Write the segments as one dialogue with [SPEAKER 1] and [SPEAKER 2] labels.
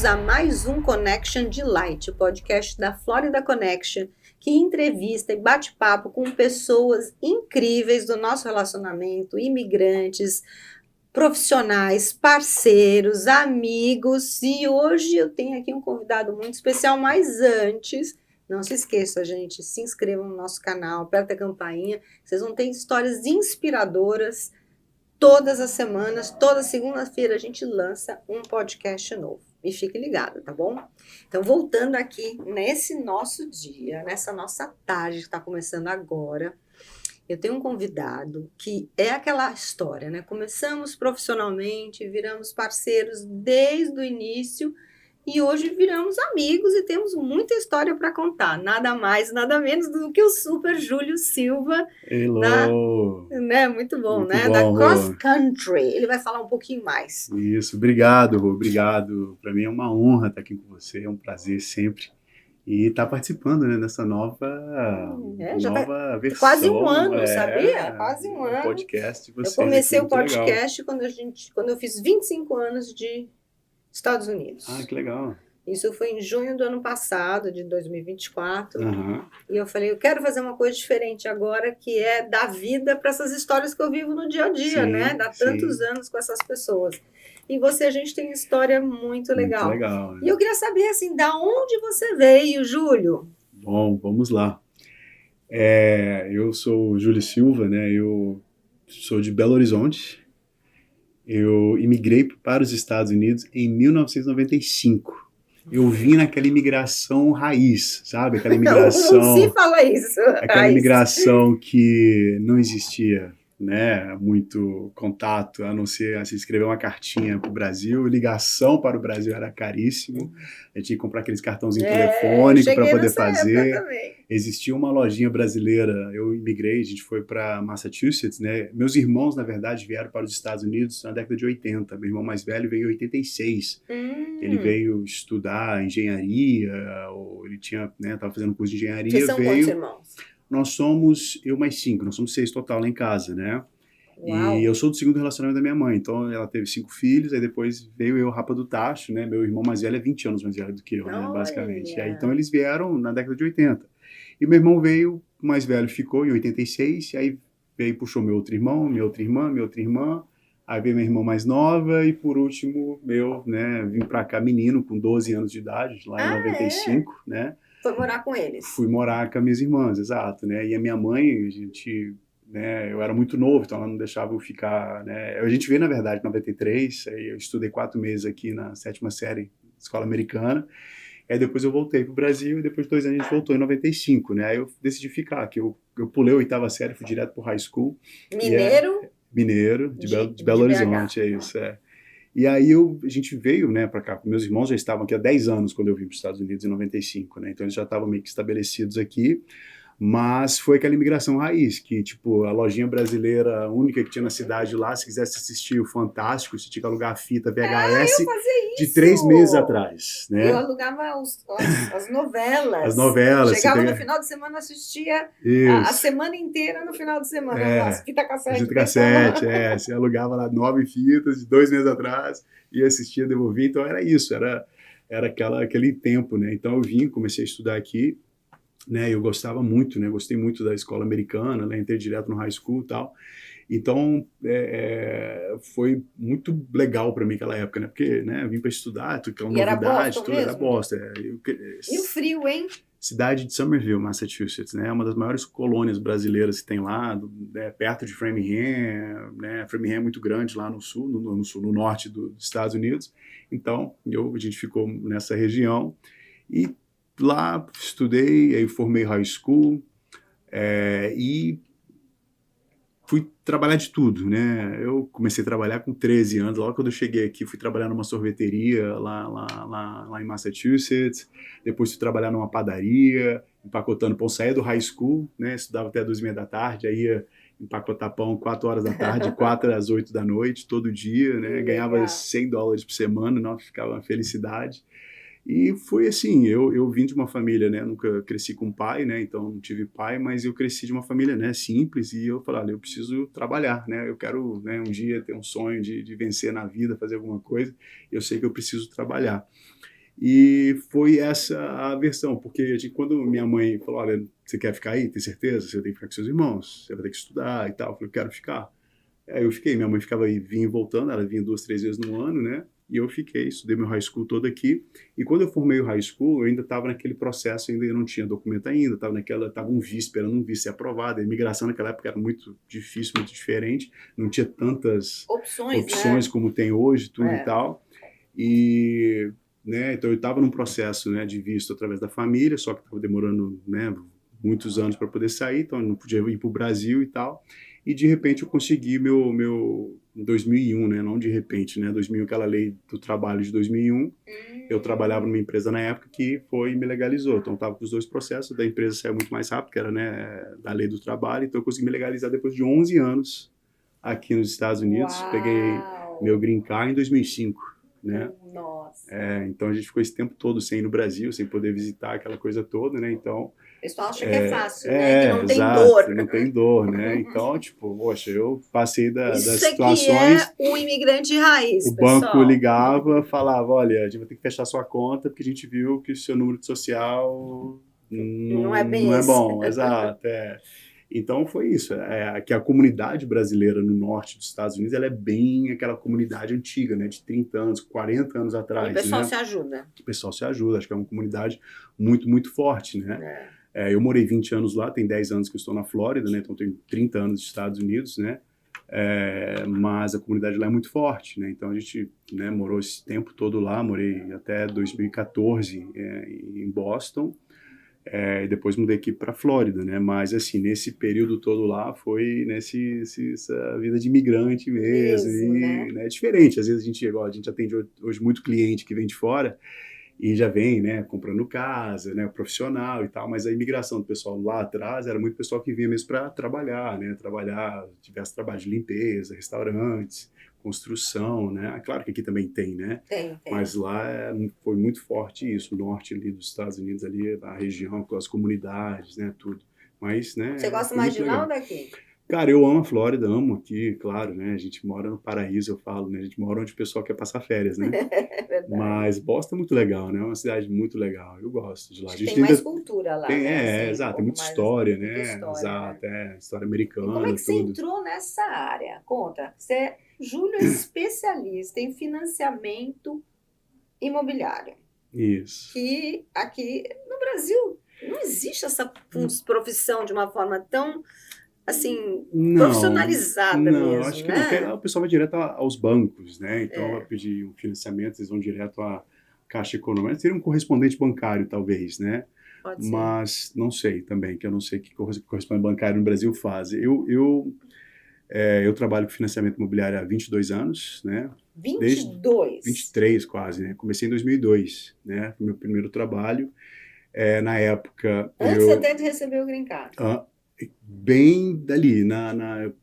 [SPEAKER 1] bem-vindos a mais um Connection Delight, o podcast da Florida Connection, que entrevista e bate papo com pessoas incríveis do nosso relacionamento, imigrantes, profissionais, parceiros, amigos. E hoje eu tenho aqui um convidado muito especial, mas antes, não se esqueça, gente, se inscrevam no nosso canal, aperta a campainha, vocês vão ter histórias inspiradoras. Todas as semanas, toda segunda-feira a gente lança um podcast novo. E fique ligado, tá bom? Então, voltando aqui nesse nosso dia, nessa nossa tarde que está começando agora, eu tenho um convidado que é aquela história, né? Começamos profissionalmente, viramos parceiros desde o início e hoje viramos amigos e temos muita história para contar. Nada mais, nada menos do que o Super Júlio Silva.
[SPEAKER 2] Hello!
[SPEAKER 1] Né? Muito bom,
[SPEAKER 2] Muito
[SPEAKER 1] né?
[SPEAKER 2] bom,
[SPEAKER 1] Da Cross
[SPEAKER 2] Rô.
[SPEAKER 1] Country. Ele vai falar um pouquinho mais.
[SPEAKER 2] Isso, obrigado, Rô, obrigado. Para mim é uma honra estar aqui com você, é um prazer sempre. E estar participando, né, dessa nova
[SPEAKER 1] Já
[SPEAKER 2] nova versão.
[SPEAKER 1] Quase um ano, sabia? Quase um ano.
[SPEAKER 2] Podcast de vocês.
[SPEAKER 1] Eu comecei
[SPEAKER 2] aqui,
[SPEAKER 1] o podcast quando eu fiz 25 anos de Estados Unidos.
[SPEAKER 2] Ah, que legal.
[SPEAKER 1] Isso foi em junho do ano passado, de 2024.
[SPEAKER 2] Uhum.
[SPEAKER 1] E eu falei, eu quero fazer uma coisa diferente agora, que é dar vida para essas histórias que eu vivo no dia a dia,
[SPEAKER 2] Sim,
[SPEAKER 1] né? Dar tantos anos com essas pessoas. E a gente tem uma história muito legal.
[SPEAKER 2] Muito legal, né?
[SPEAKER 1] E eu queria saber, assim, da onde você veio, Júlio?
[SPEAKER 2] Bom, vamos lá. Eu sou o Júlio Silva, né? Eu sou de Belo Horizonte. Eu imigrei para os Estados Unidos em 1995. Eu vim naquela imigração raiz, sabe? Aquela imigração...
[SPEAKER 1] Não se fala isso.
[SPEAKER 2] Aquela imigração que não existia, né? Muito contato, a não ser se escrever uma cartinha para o Brasil. Ligação para o Brasil era caríssimo. A gente tinha que comprar aqueles cartãozinhos telefônicos para poder fazer. Existia uma lojinha brasileira, eu imigrei, a gente foi para Massachusetts, né? Meus irmãos, na verdade, vieram para os Estados Unidos na década de 80. Meu irmão mais velho veio em 86. Ele veio estudar engenharia, ou ele tinha, né, estava fazendo curso de engenharia.
[SPEAKER 1] Vocês são quantos irmãos?
[SPEAKER 2] Nós somos, eu mais 5, nós somos 6 total lá em casa, né?
[SPEAKER 1] Uau.
[SPEAKER 2] E eu sou do segundo relacionamento da minha mãe, então ela teve 5 filhos, aí depois veio eu, Rapa do Tacho, né? Meu irmão mais velho é 20 anos mais velho do que eu, né? Basicamente. E aí, então eles vieram na década de 80. E meu irmão veio, o mais velho ficou em 86, e aí veio, puxou meu outro irmão, minha outra irmã, aí veio minha irmã mais nova, e por último, né, vim pra cá menino, com 12 anos de idade, lá em 95, né?
[SPEAKER 1] Foi morar com eles?
[SPEAKER 2] Fui morar com as minhas irmãs, exato, né? E a minha mãe, a gente, né, eu era muito novo, então ela não deixava eu ficar, né? A gente veio, na verdade, em 93, aí eu estudei 4 meses aqui na 7ª série, escola americana. Aí depois eu voltei pro Brasil e depois de 2 anos a gente voltou em 95, né? Aí eu decidi ficar, que eu pulei a 8ª série, fui direto pro high school. Mineiro, de Belo Horizonte, é isso, é. E aí a gente veio, né, para cá. Meus irmãos já estavam aqui há 10 anos quando eu vim para os Estados Unidos em 95, né? Então eles já estavam meio que estabelecidos aqui. Mas foi aquela imigração raiz, que, tipo, a lojinha brasileira única que tinha na cidade lá, se quisesse assistir o Fantástico, você tinha que alugar a fita VHS de 3 meses atrás, né?
[SPEAKER 1] Eu alugava as novelas.
[SPEAKER 2] As novelas.
[SPEAKER 1] Chegava no final de semana, assistia a semana inteira no final de semana. As fita cassete.
[SPEAKER 2] Fita cassete, você alugava lá 9 fitas de 2 meses atrás, e assistia, devolvia. Então era isso, era aquele tempo, né? Então eu vim, comecei a estudar aqui, né, eu gostava muito, né, gostei muito da escola americana, né, entrei direto no high school e tal, então foi muito legal para mim aquela época, né, porque, né, eu vim para estudar, tudo aquela novidade, tudo era Boston.
[SPEAKER 1] E o frio, hein?
[SPEAKER 2] Cidade de Somerville, Massachusetts, né, uma das maiores colônias brasileiras que tem lá, perto de Framingham, né, Framingham é muito grande lá no sul, no norte dos Estados Unidos, então a gente ficou nessa região e lá estudei, aí formei high school e fui trabalhar de tudo, né? Eu comecei a trabalhar com 13 anos, logo quando eu cheguei aqui fui trabalhar numa sorveteria lá em Massachusetts, depois fui trabalhar numa padaria, empacotando pão, saía do high school, né? Estudava até 2h30 da tarde, aí ia empacotar pão 4 horas da tarde, 4 às 8 da noite, todo dia, né? Ganhava $100 por semana, nossa, ficava uma felicidade. E foi assim, eu vim de uma família, né, nunca cresci com pai, né, então não tive pai, mas eu cresci de uma família, né, simples, e eu falei, olha, eu preciso trabalhar, né, eu quero, né, um dia ter um sonho de vencer na vida, fazer alguma coisa, eu sei que eu preciso trabalhar. E foi essa a versão, porque quando minha mãe falou, olha, você quer ficar aí? Tem certeza? Você tem que ficar com seus irmãos, você vai ter que estudar e tal. Eu falei, eu quero ficar. Aí eu fiquei, minha mãe ficava aí, vinha e voltando, ela vinha 2, 3 vezes no ano, né? E eu fiquei, estudei meu high school todo aqui. E quando eu formei o high school, eu ainda estava naquele processo, ainda não tinha documento ainda, estava um visto, esperando um visto ser aprovado. A imigração naquela época era muito difícil, muito diferente, não tinha tantas opções
[SPEAKER 1] né?
[SPEAKER 2] como tem hoje, tudo e
[SPEAKER 1] É.
[SPEAKER 2] tal. E, né, então eu estava num processo, né, de visto através da família, só que estava demorando, né, muitos anos para poder sair, então eu não podia ir para o Brasil e tal. E de repente eu consegui meu em 2001, né, não de repente, né, 2001, aquela lei do trabalho de 2001. Eu trabalhava numa empresa na época que foi e me legalizou. Então, eu estava com os dois processos. Da empresa saiu muito mais rápido, que era, né, da lei do trabalho. Então, eu consegui me legalizar depois de 11 anos aqui nos Estados Unidos.
[SPEAKER 1] Uau!
[SPEAKER 2] Peguei meu green card em 2005, né?
[SPEAKER 1] Nossa!
[SPEAKER 2] Então, a gente ficou esse tempo todo sem ir no Brasil, sem poder visitar aquela coisa toda, né? Então,
[SPEAKER 1] o pessoal acha que é fácil, né? Que não tem
[SPEAKER 2] exato,
[SPEAKER 1] dor.
[SPEAKER 2] não tem dor, né? Então, tipo, poxa, eu passei das
[SPEAKER 1] Isso aqui
[SPEAKER 2] situações.
[SPEAKER 1] é um imigrante raiz,
[SPEAKER 2] O banco
[SPEAKER 1] pessoal.
[SPEAKER 2] ligava, falava, olha, a gente vai ter que fechar sua conta porque a gente viu que o seu número de social
[SPEAKER 1] Não é bem
[SPEAKER 2] não é
[SPEAKER 1] esse.
[SPEAKER 2] bom, exato. Então foi isso, que a comunidade brasileira no norte dos Estados Unidos, ela é bem aquela comunidade antiga, né, de 30 anos, 40 anos
[SPEAKER 1] E o
[SPEAKER 2] atrás,
[SPEAKER 1] pessoal
[SPEAKER 2] né?
[SPEAKER 1] se ajuda.
[SPEAKER 2] O pessoal se ajuda, acho que é uma comunidade muito, muito forte, né? Eu morei 20 anos lá, tem 10 anos que eu estou na Flórida, né? Então tenho 30 anos dos Estados Unidos, né? Mas a comunidade lá é muito forte, né? Então a gente, né, morou esse tempo todo lá, morei até 2014 em Boston, e depois mudei aqui para Flórida, né? Mas assim, nesse período todo lá foi essa vida de imigrante mesmo,
[SPEAKER 1] né?
[SPEAKER 2] né? É diferente. Às vezes a gente atende hoje muito cliente que vem de fora e já vem, né, comprando casa, né, profissional e tal, mas a imigração do pessoal lá atrás era muito pessoal que vinha mesmo para trabalhar, né, tivesse trabalho de limpeza, restaurantes, construção, né, claro que aqui também tem, né,
[SPEAKER 1] Tem.
[SPEAKER 2] mas lá foi muito forte isso, o norte ali dos Estados Unidos, ali, a região com as comunidades, né, tudo, mas, né,
[SPEAKER 1] Você gosta
[SPEAKER 2] foi
[SPEAKER 1] mais
[SPEAKER 2] muito
[SPEAKER 1] de lá ou
[SPEAKER 2] legal.
[SPEAKER 1] daqui?
[SPEAKER 2] Cara, eu amo a Flórida, amo aqui, claro, né, a gente mora no paraíso, eu falo, né, a gente mora onde o pessoal quer passar férias, né.
[SPEAKER 1] É verdade.
[SPEAKER 2] Mas Boston é muito legal, né? É uma cidade muito legal. Eu gosto de lá. A
[SPEAKER 1] Acho que
[SPEAKER 2] gente
[SPEAKER 1] tem mais
[SPEAKER 2] ainda
[SPEAKER 1] cultura lá,
[SPEAKER 2] tem,
[SPEAKER 1] né? Assim,
[SPEAKER 2] exato, tem
[SPEAKER 1] pouco
[SPEAKER 2] muita
[SPEAKER 1] mais,
[SPEAKER 2] história,
[SPEAKER 1] muita
[SPEAKER 2] né?
[SPEAKER 1] história,
[SPEAKER 2] Exato, história
[SPEAKER 1] E como é
[SPEAKER 2] americana,
[SPEAKER 1] que você
[SPEAKER 2] tudo.
[SPEAKER 1] entrou nessa área? Conta. Júlio é especialista em financiamento imobiliário.
[SPEAKER 2] Isso.
[SPEAKER 1] Que aqui no Brasil não existe essa profissão de uma forma tão, assim, profissionalizada
[SPEAKER 2] Não,
[SPEAKER 1] mesmo,
[SPEAKER 2] acho que não, porque
[SPEAKER 1] né?
[SPEAKER 2] lá o pessoal vai direto aos bancos, né? Então, vai
[SPEAKER 1] É,
[SPEAKER 2] pedir um financiamento, eles vão direto à Caixa Econômica. Seria um correspondente bancário, talvez, né?
[SPEAKER 1] pode ser.
[SPEAKER 2] Mas não sei também, que eu não sei o que correspondente bancário no Brasil faz. Eu trabalho com financiamento imobiliário há 22 anos, né? Desde
[SPEAKER 1] 22.
[SPEAKER 2] 23 quase, né? Comecei em 2002, né? Foi meu primeiro trabalho. Na época,
[SPEAKER 1] Antes até de receber o green card.
[SPEAKER 2] bem dali,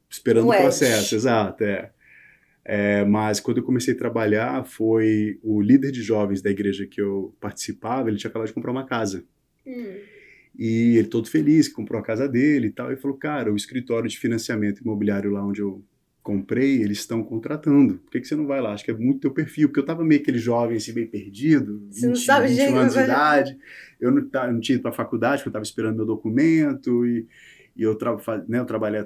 [SPEAKER 2] esperando
[SPEAKER 1] No
[SPEAKER 2] o processo,
[SPEAKER 1] Edge.
[SPEAKER 2] exato, mas quando eu comecei a trabalhar, foi o líder de jovens da igreja que eu participava, ele tinha acabado de comprar uma casa. E ele todo feliz, que comprou a casa dele e tal, e falou, cara, o escritório de financiamento imobiliário lá onde eu comprei, eles estão contratando. Por que você não vai lá? Acho que é muito teu perfil, porque eu tava meio aquele jovem assim, meio perdido,
[SPEAKER 1] Você não
[SPEAKER 2] 20,
[SPEAKER 1] sabe
[SPEAKER 2] 21 anos de
[SPEAKER 1] jeito.
[SPEAKER 2] idade, eu não tinha ido para a faculdade, porque eu estava esperando meu documento, e eu, eu trabalhei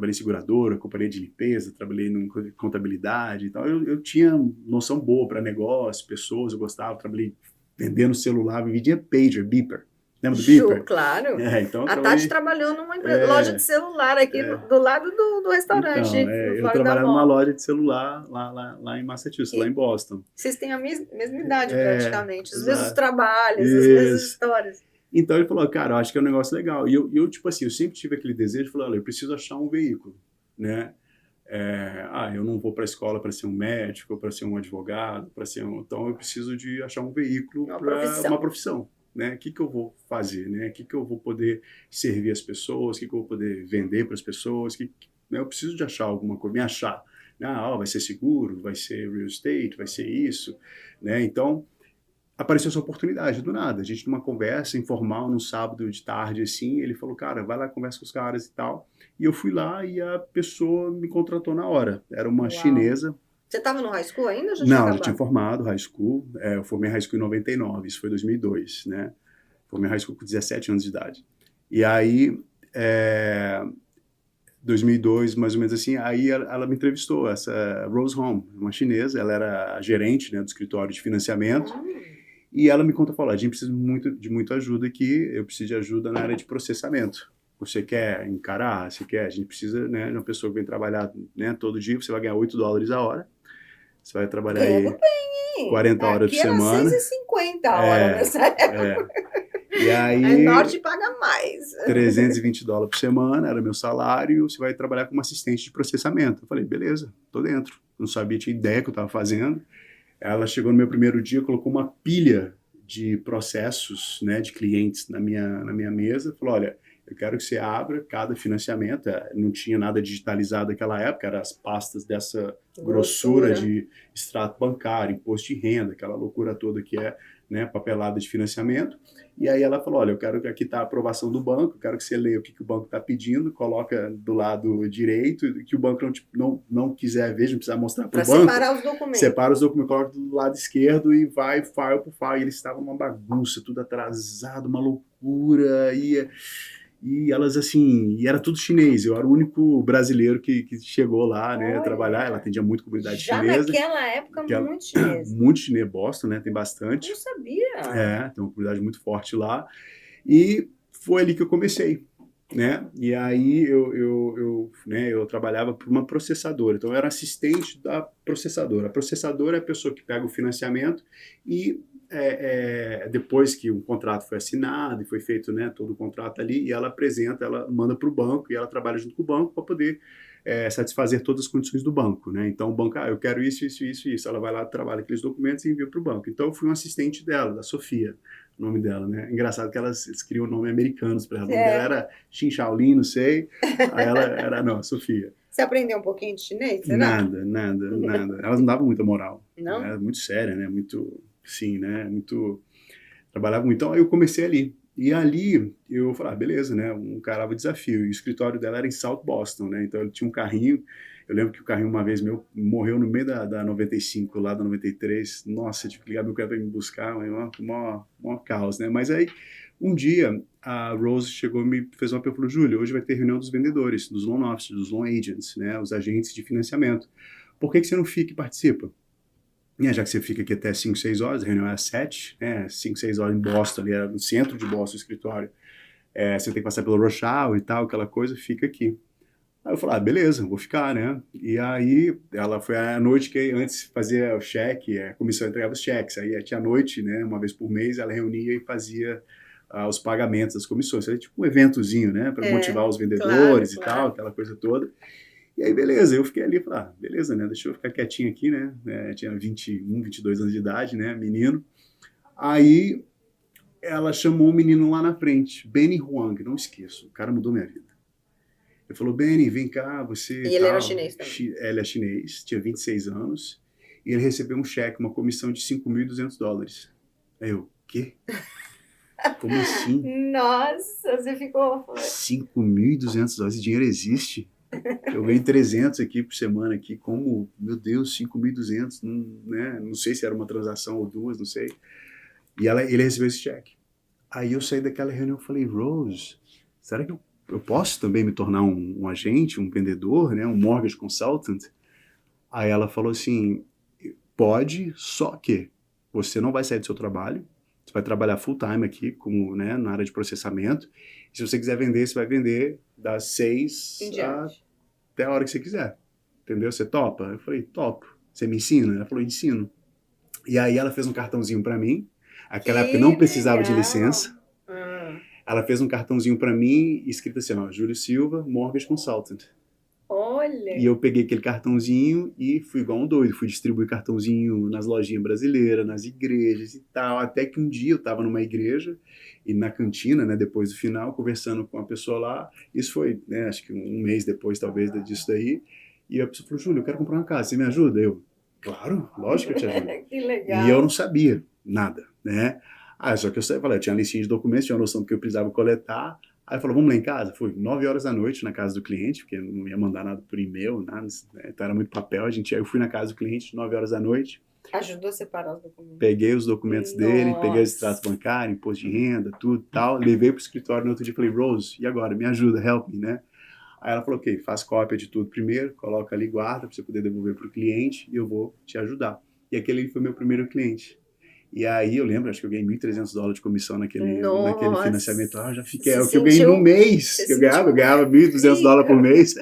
[SPEAKER 2] em seguradora, companhia de limpeza, trabalhei em contabilidade, então eu tinha noção boa para negócio, pessoas, eu gostava, trabalhei vendendo celular, vendia pager, beeper. Lembra do Beeper?
[SPEAKER 1] Claro.
[SPEAKER 2] Então eu
[SPEAKER 1] A Tati
[SPEAKER 2] trabalhei.
[SPEAKER 1] trabalhou numa loja de celular aqui do lado do restaurante,
[SPEAKER 2] Então,
[SPEAKER 1] no
[SPEAKER 2] eu
[SPEAKER 1] Florida
[SPEAKER 2] trabalhava numa
[SPEAKER 1] Mall.
[SPEAKER 2] loja de celular lá em Massachusetts, lá em
[SPEAKER 1] E
[SPEAKER 2] Boston.
[SPEAKER 1] vocês têm a mesma idade praticamente, os mesmos
[SPEAKER 2] Exato.
[SPEAKER 1] trabalhos, as mesmas
[SPEAKER 2] Isso.
[SPEAKER 1] histórias.
[SPEAKER 2] Então ele falou, cara, eu acho que é um negócio legal. E eu tipo assim, eu sempre tive aquele desejo de falar, olha, eu preciso achar um veículo, né? Eu não vou para a escola para ser um médico, para ser um advogado, então eu preciso de achar um veículo para uma profissão, né? O que eu vou fazer, né? O que eu vou poder servir as pessoas, o que eu vou poder vender para as pessoas, né? Eu preciso de achar alguma coisa, me achar. Vai ser seguro, vai ser real estate, vai ser isso, né? Então apareceu essa oportunidade do nada. A gente numa conversa informal, num sábado de tarde, assim, ele falou, cara, vai lá, conversa com os caras e tal. E eu fui lá e a pessoa me contratou na hora. Era uma chinesa,
[SPEAKER 1] Você estava no high school ainda ou já tinha
[SPEAKER 2] Não,
[SPEAKER 1] acabado?
[SPEAKER 2] já tinha formado high school. Eu formei high school em 99, isso foi 2002, né? Formei high school com 17 anos de idade. E aí, 2002, mais ou menos assim, aí ela me entrevistou, essa Rose Home, uma chinesa, ela era a gerente, né, do escritório de financiamento, e ela me conta, falou, a gente precisa de muita ajuda aqui, eu preciso de ajuda na área de processamento. Você quer encarar? Você quer? A gente precisa, né, de uma pessoa que vem trabalhar, né, todo dia, você vai ganhar $8 a hora, você vai trabalhar
[SPEAKER 1] Ganhando
[SPEAKER 2] aí
[SPEAKER 1] bem, hein?
[SPEAKER 2] 40 horas por
[SPEAKER 1] Aqui era
[SPEAKER 2] semana.
[SPEAKER 1] 6,50 a hora nessa época.
[SPEAKER 2] E aí,
[SPEAKER 1] Norte paga mais.
[SPEAKER 2] $320 por semana, era meu salário, você vai trabalhar como assistente de processamento. Eu falei, beleza, tô dentro. Não sabia, tinha ideia que eu estava fazendo. Ela chegou no meu primeiro dia, colocou uma pilha de processos, né, de clientes na minha mesa, falou, olha, eu quero que você abra cada financiamento, não tinha nada digitalizado naquela época, eram as pastas dessa grossura de extrato bancário, imposto de renda, aquela loucura toda que é, né, papelada de financiamento. E aí ela falou, olha, eu quero que aqui está a aprovação do banco, eu quero que você leia o que o banco está pedindo, coloca do lado direito, que o banco não quiser ver, não precisa mostrar para o banco.
[SPEAKER 1] Para separar os documentos.
[SPEAKER 2] Separa os documentos, coloca do lado esquerdo e vai file por file. E eles estavam uma bagunça, tudo atrasado, uma loucura, e elas assim, e era tudo chinês, eu era o único brasileiro que chegou lá, né, trabalhar, ela atendia muito comunidade chinesa.
[SPEAKER 1] Já naquela época, muito chinês.
[SPEAKER 2] Muito chinês, Boston, né, tem bastante.
[SPEAKER 1] Eu sabia.
[SPEAKER 2] Tem uma comunidade muito forte lá, e foi ali que eu comecei, né, e aí eu trabalhava para uma processadora, então eu era assistente da processadora. A processadora é a pessoa que pega o financiamento e depois que um contrato foi assinado e foi feito, né, todo o contrato ali, e ela apresenta, ela manda para o banco e ela trabalha junto com o banco para poder satisfazer todas as condições do banco, né? Então o banco, eu quero isso, isso, isso, isso. Ela vai lá, trabalha aqueles documentos e envia para o banco. Então eu fui um assistente dela, da Sofia, o nome dela, né? Engraçado que elas criam nome americanos para ela. O nome dela era Xin Shaolin, não sei. Aí ela era, não, Sofia.
[SPEAKER 1] Você aprendeu um pouquinho de chinês?
[SPEAKER 2] Nada. Elas não davam muita moral.
[SPEAKER 1] Não?
[SPEAKER 2] Era muito séria, né? Muito, sim, né? Muito... Trabalhava muito. Então, aí eu comecei ali. E ali, eu falei, beleza, né? Um carava desafio. E o escritório dela era em South Boston, né? Então, ele tinha um carrinho. Eu lembro que o carrinho, uma vez meu, morreu no meio da 95, lá da 93. Nossa, eu tive que ligar meu carro para me buscar. Mó caos, né? Mas aí, um dia, a Rose chegou e me fez uma pergunta, falou, Júlio, hoje vai ter reunião dos vendedores, dos loan officers, dos loan agents, né? Os agentes de financiamento. Por que você não fica e participa? Já que você fica aqui até 5, 6 horas, a reunião é às 7, 5, 6 horas em Boston, ali era no centro de Boston o escritório. Você tem que passar pelo rush hour e tal, aquela coisa, fica aqui. Aí eu falei, beleza, vou ficar, né? E aí, ela foi à noite que antes fazia o cheque, a comissão entregava os cheques. Aí tinha à noite, né, uma vez por mês, ela reunia e fazia os pagamentos das comissões. Era tipo um eventozinho, né, para motivar os vendedores e tal, aquela coisa toda. E aí, beleza, eu fiquei ali, falei, beleza, né, deixa eu ficar quietinho aqui, né, tinha 21, 22 anos de idade, né, menino. Aí, ela chamou um menino lá na frente, Benny Huang, não esqueço, o cara mudou minha vida. Ele falou, Benny, vem cá, você...
[SPEAKER 1] E ele era chinês também.
[SPEAKER 2] Ele é chinês, tinha 26 anos, e ele recebeu um cheque, uma comissão de $5.200. Aí eu, quê? Como assim?
[SPEAKER 1] Nossa, você ficou...
[SPEAKER 2] $5.200, esse dinheiro existe? Eu ganho 300 aqui por semana, aqui, como, meu Deus, 5.200, né? Não sei se era uma transação ou duas, não sei. E ele recebeu esse cheque. Aí eu saí daquela reunião e falei, Rose, será que eu posso também me tornar um agente, um vendedor, né? Um mortgage consultant? Aí ela falou assim, pode, só que você não vai sair do seu trabalho, você vai trabalhar full time aqui, como, né, na área de processamento. E se você quiser vender, você vai vender das 6 até a hora que você quiser. Entendeu? Você topa? Eu falei, topo. Você me ensina? Ela falou, ensino. E aí ela fez um cartãozinho para mim. Aquela época não precisava de licença. Ela fez um cartãozinho para mim, escrito assim, ó, Júlio Silva, Mortgage Consultant.
[SPEAKER 1] Olha!
[SPEAKER 2] E eu peguei aquele cartãozinho e fui igual um doido. Fui distribuir cartãozinho nas lojinhas brasileiras, nas igrejas e tal. Até que um dia eu estava numa igreja e na cantina, né, depois do final, conversando com uma pessoa lá. Isso foi, né, acho que um mês depois, talvez, disso daí. E a pessoa falou, Júlio, eu quero comprar uma casa, você me ajuda? Eu, claro, lógico que eu te ajudo.
[SPEAKER 1] Que legal.
[SPEAKER 2] E eu não sabia nada, né? Só que eu falei, eu tinha uma listinha de documentos, tinha uma noção do que eu precisava coletar. Aí falou, vamos lá em casa? Foi 9 horas da noite na casa do cliente, porque não ia mandar nada por e-mail, nada, né? Então era muito papel. Aí eu fui na casa do cliente, 9 horas da noite,
[SPEAKER 1] Ajudou a separar os documentos.
[SPEAKER 2] peguei os documentos dele, peguei o
[SPEAKER 1] Nossa.
[SPEAKER 2] extrato bancário, imposto de renda, tudo tal, levei pro escritório no outro dia e falei, Rose, e agora? Me ajuda, help me, né? Aí ela falou, ok, faz cópia de tudo primeiro, coloca ali, guarda, para você poder devolver pro cliente e eu vou te ajudar. E aquele foi meu primeiro cliente. E aí eu lembro, acho que eu ganhei $1.300 de comissão naquele
[SPEAKER 1] Nossa.
[SPEAKER 2] financiamento. Ah, já fiquei,
[SPEAKER 1] Você
[SPEAKER 2] é o que eu ganhei no mês.
[SPEAKER 1] você
[SPEAKER 2] Que eu
[SPEAKER 1] sentiu
[SPEAKER 2] ganhava $1.200 por
[SPEAKER 1] rica.
[SPEAKER 2] mês.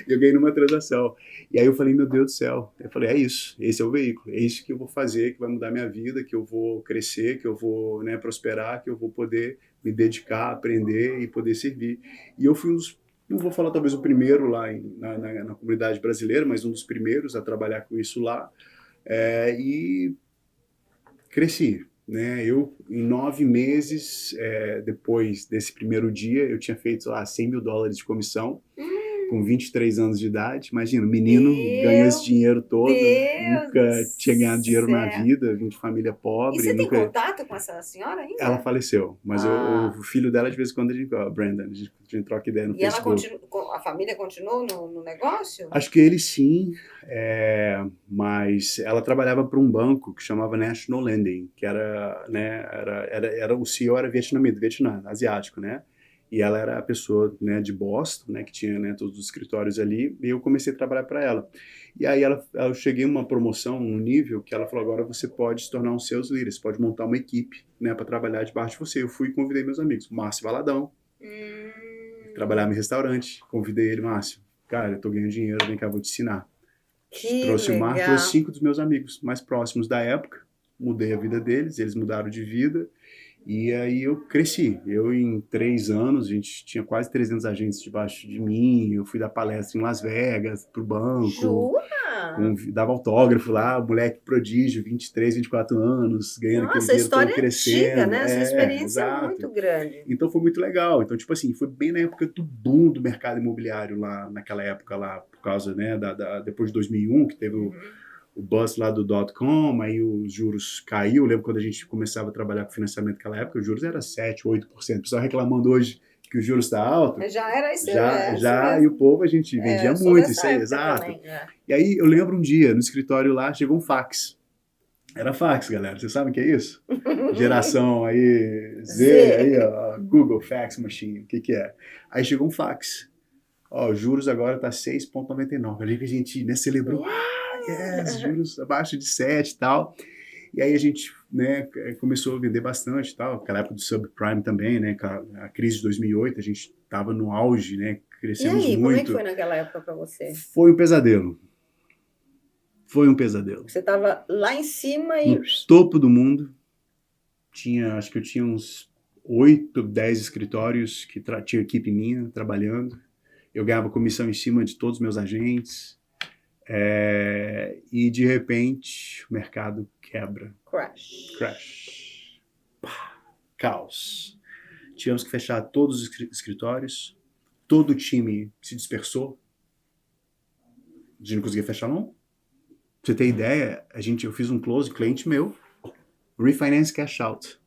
[SPEAKER 2] Eu ganhei numa transação. E aí eu falei, meu Deus do céu. Eu falei, é isso, esse é o veículo, é isso que eu vou fazer, que vai mudar minha vida, que eu vou crescer, que eu vou, né, prosperar, que eu vou poder me dedicar, aprender e poder servir. E eu fui um dos, não vou falar talvez o primeiro lá na comunidade brasileira, mas um dos primeiros a trabalhar com isso lá. E cresci, né? Eu, em 9 meses, depois desse primeiro dia, eu tinha feito lá $100.000 de comissão, com 23 anos de idade. Imagina, menino ganha esse dinheiro todo, nunca tinha ganhado dinheiro na vida, vim de família pobre.
[SPEAKER 1] E você tem
[SPEAKER 2] nunca...
[SPEAKER 1] contato com essa senhora ainda?
[SPEAKER 2] Ela faleceu, mas o filho dela, de vez em quando, Brandon, a gente troca ideia no Facebook.
[SPEAKER 1] E a família continuou no negócio?
[SPEAKER 2] Acho que ele sim, mas ela trabalhava para um banco que chamava National Lending, que era, né, o CEO era Vietnã, asiático, né? E ela era a pessoa, né, de Boston, né, que tinha, né, todos os escritórios ali, e eu comecei a trabalhar para ela. E aí eu cheguei em uma promoção, um nível, que ela falou, agora você pode se tornar um sales leader, você pode montar uma equipe, né, para trabalhar debaixo de você. Eu fui e convidei meus amigos, Márcio Valadão, trabalhava em restaurante, convidei ele, Márcio, cara, eu tô ganhando dinheiro, vem cá, vou te ensinar. Trouxe o Márcio, trouxe 5 dos meus amigos mais próximos da época, mudei a vida deles, eles mudaram de vida, e aí eu cresci. Eu, em 3 anos, a gente tinha quase 300 agentes debaixo de mim, eu fui dar palestra em Las Vegas, pro banco.
[SPEAKER 1] Jura?
[SPEAKER 2] Dava autógrafo lá, moleque prodígio, 23, 24 anos, ganhando aquele
[SPEAKER 1] Nossa, a
[SPEAKER 2] dinheiro todo
[SPEAKER 1] história é
[SPEAKER 2] crescendo.
[SPEAKER 1] antiga, né? Essa experiência
[SPEAKER 2] exato.
[SPEAKER 1] é muito grande.
[SPEAKER 2] Então foi muito legal. Então, tipo assim, foi bem na época do boom do mercado imobiliário lá, naquela época lá, por causa, né, depois de 2001, que teve o bust lá do .com, aí os juros caiu. Eu lembro quando a gente começava a trabalhar com financiamento naquela época, os juros era 7, 8%. O pessoal reclamando hoje que o juros está alto.
[SPEAKER 1] Já era isso.
[SPEAKER 2] Já, e o povo, a gente vendia muito isso aí, exato.
[SPEAKER 1] Também,
[SPEAKER 2] E aí eu lembro um dia, no escritório lá, chegou um fax. Era fax, galera. Vocês sabem o que é isso? Geração aí, Z, aí, ó, Google Fax Machine, o que é? Aí chegou um fax. Ó, juros agora tá 6,99. Ali que a gente, né, celebrou. Juros abaixo de 7 e tal. E aí a gente, né, começou a vender bastante e tal. Aquela época do subprime também, né, a crise de 2008, a gente tava no auge, né, crescemos muito.
[SPEAKER 1] E aí, como é que foi naquela época para você?
[SPEAKER 2] Foi um pesadelo. Foi um pesadelo.
[SPEAKER 1] Você tava lá em cima e...
[SPEAKER 2] No topo do mundo. Acho que eu tinha uns 8, 10 escritórios que tinha equipe minha trabalhando. Eu ganhava comissão em cima de todos os meus agentes. E de repente o mercado quebra. Crash. Caos. Tivemos que fechar todos os escritórios. Todo o time se dispersou. A gente não conseguia fechar, não. Pra você ter ideia, eu fiz um close, cliente meu, refinance cash out.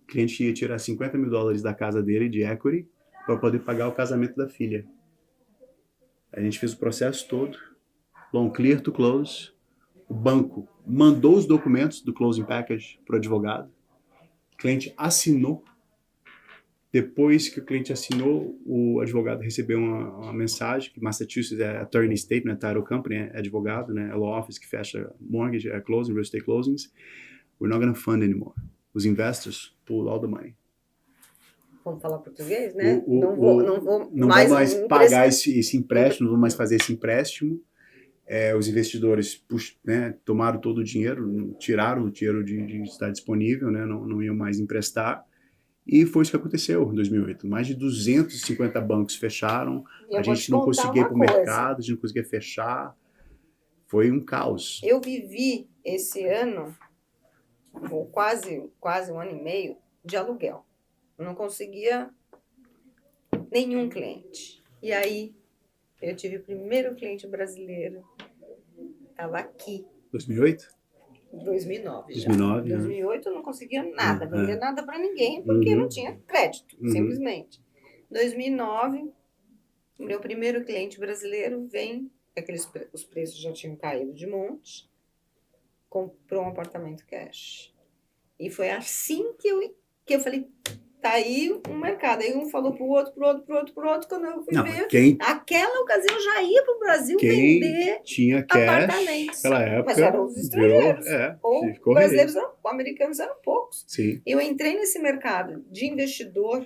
[SPEAKER 2] O cliente ia tirar $50.000 da casa dele de equity para poder pagar o casamento da filha. A gente fez o processo todo, long clear to close. O banco mandou os documentos do closing package para o advogado. O cliente assinou. Depois que o cliente assinou, o advogado recebeu uma mensagem que Massachusetts é attorney state, né, title company, é advogado, né, é law office que fecha mortgage, closing, real estate closings. We're not going to fund anymore. Os investors pull all the money.
[SPEAKER 1] Vamos falar português, né?
[SPEAKER 2] Não vou mais pagar esse empréstimo, não vou mais fazer esse empréstimo. Os investidores tomaram todo o dinheiro, tiraram o dinheiro de estar disponível, né, não iam mais emprestar. E foi isso que aconteceu em 2008. Mais de 250 bancos fecharam, a gente não conseguia ir para o mercado, a gente não conseguia fechar. Foi um caos.
[SPEAKER 1] Eu vivi esse ano, quase um ano e meio, de aluguel. Eu não conseguia nenhum cliente. E aí, eu tive o primeiro cliente brasileiro. Estava aqui.
[SPEAKER 2] 2008?
[SPEAKER 1] 2009 já.
[SPEAKER 2] 2009,
[SPEAKER 1] 2008 eu não conseguia nada, vender nada para ninguém, porque não tinha crédito, simplesmente. 2009, o meu primeiro cliente brasileiro vem, os preços já tinham caído de monte, comprou um apartamento cash. E foi assim que eu falei, tá aí um mercado. Aí um falou pro outro, quando eu fui
[SPEAKER 2] Não,
[SPEAKER 1] ver,
[SPEAKER 2] quem,
[SPEAKER 1] aquela ocasião eu já ia pro Brasil
[SPEAKER 2] quem
[SPEAKER 1] vender
[SPEAKER 2] tinha cash
[SPEAKER 1] apartamentos.
[SPEAKER 2] naquela
[SPEAKER 1] Mas
[SPEAKER 2] época
[SPEAKER 1] eram os
[SPEAKER 2] virou,
[SPEAKER 1] estrangeiros. Ou
[SPEAKER 2] ficou rei.
[SPEAKER 1] brasileiros, americanos eram poucos.
[SPEAKER 2] Sim,
[SPEAKER 1] Eu entrei nesse mercado de investidor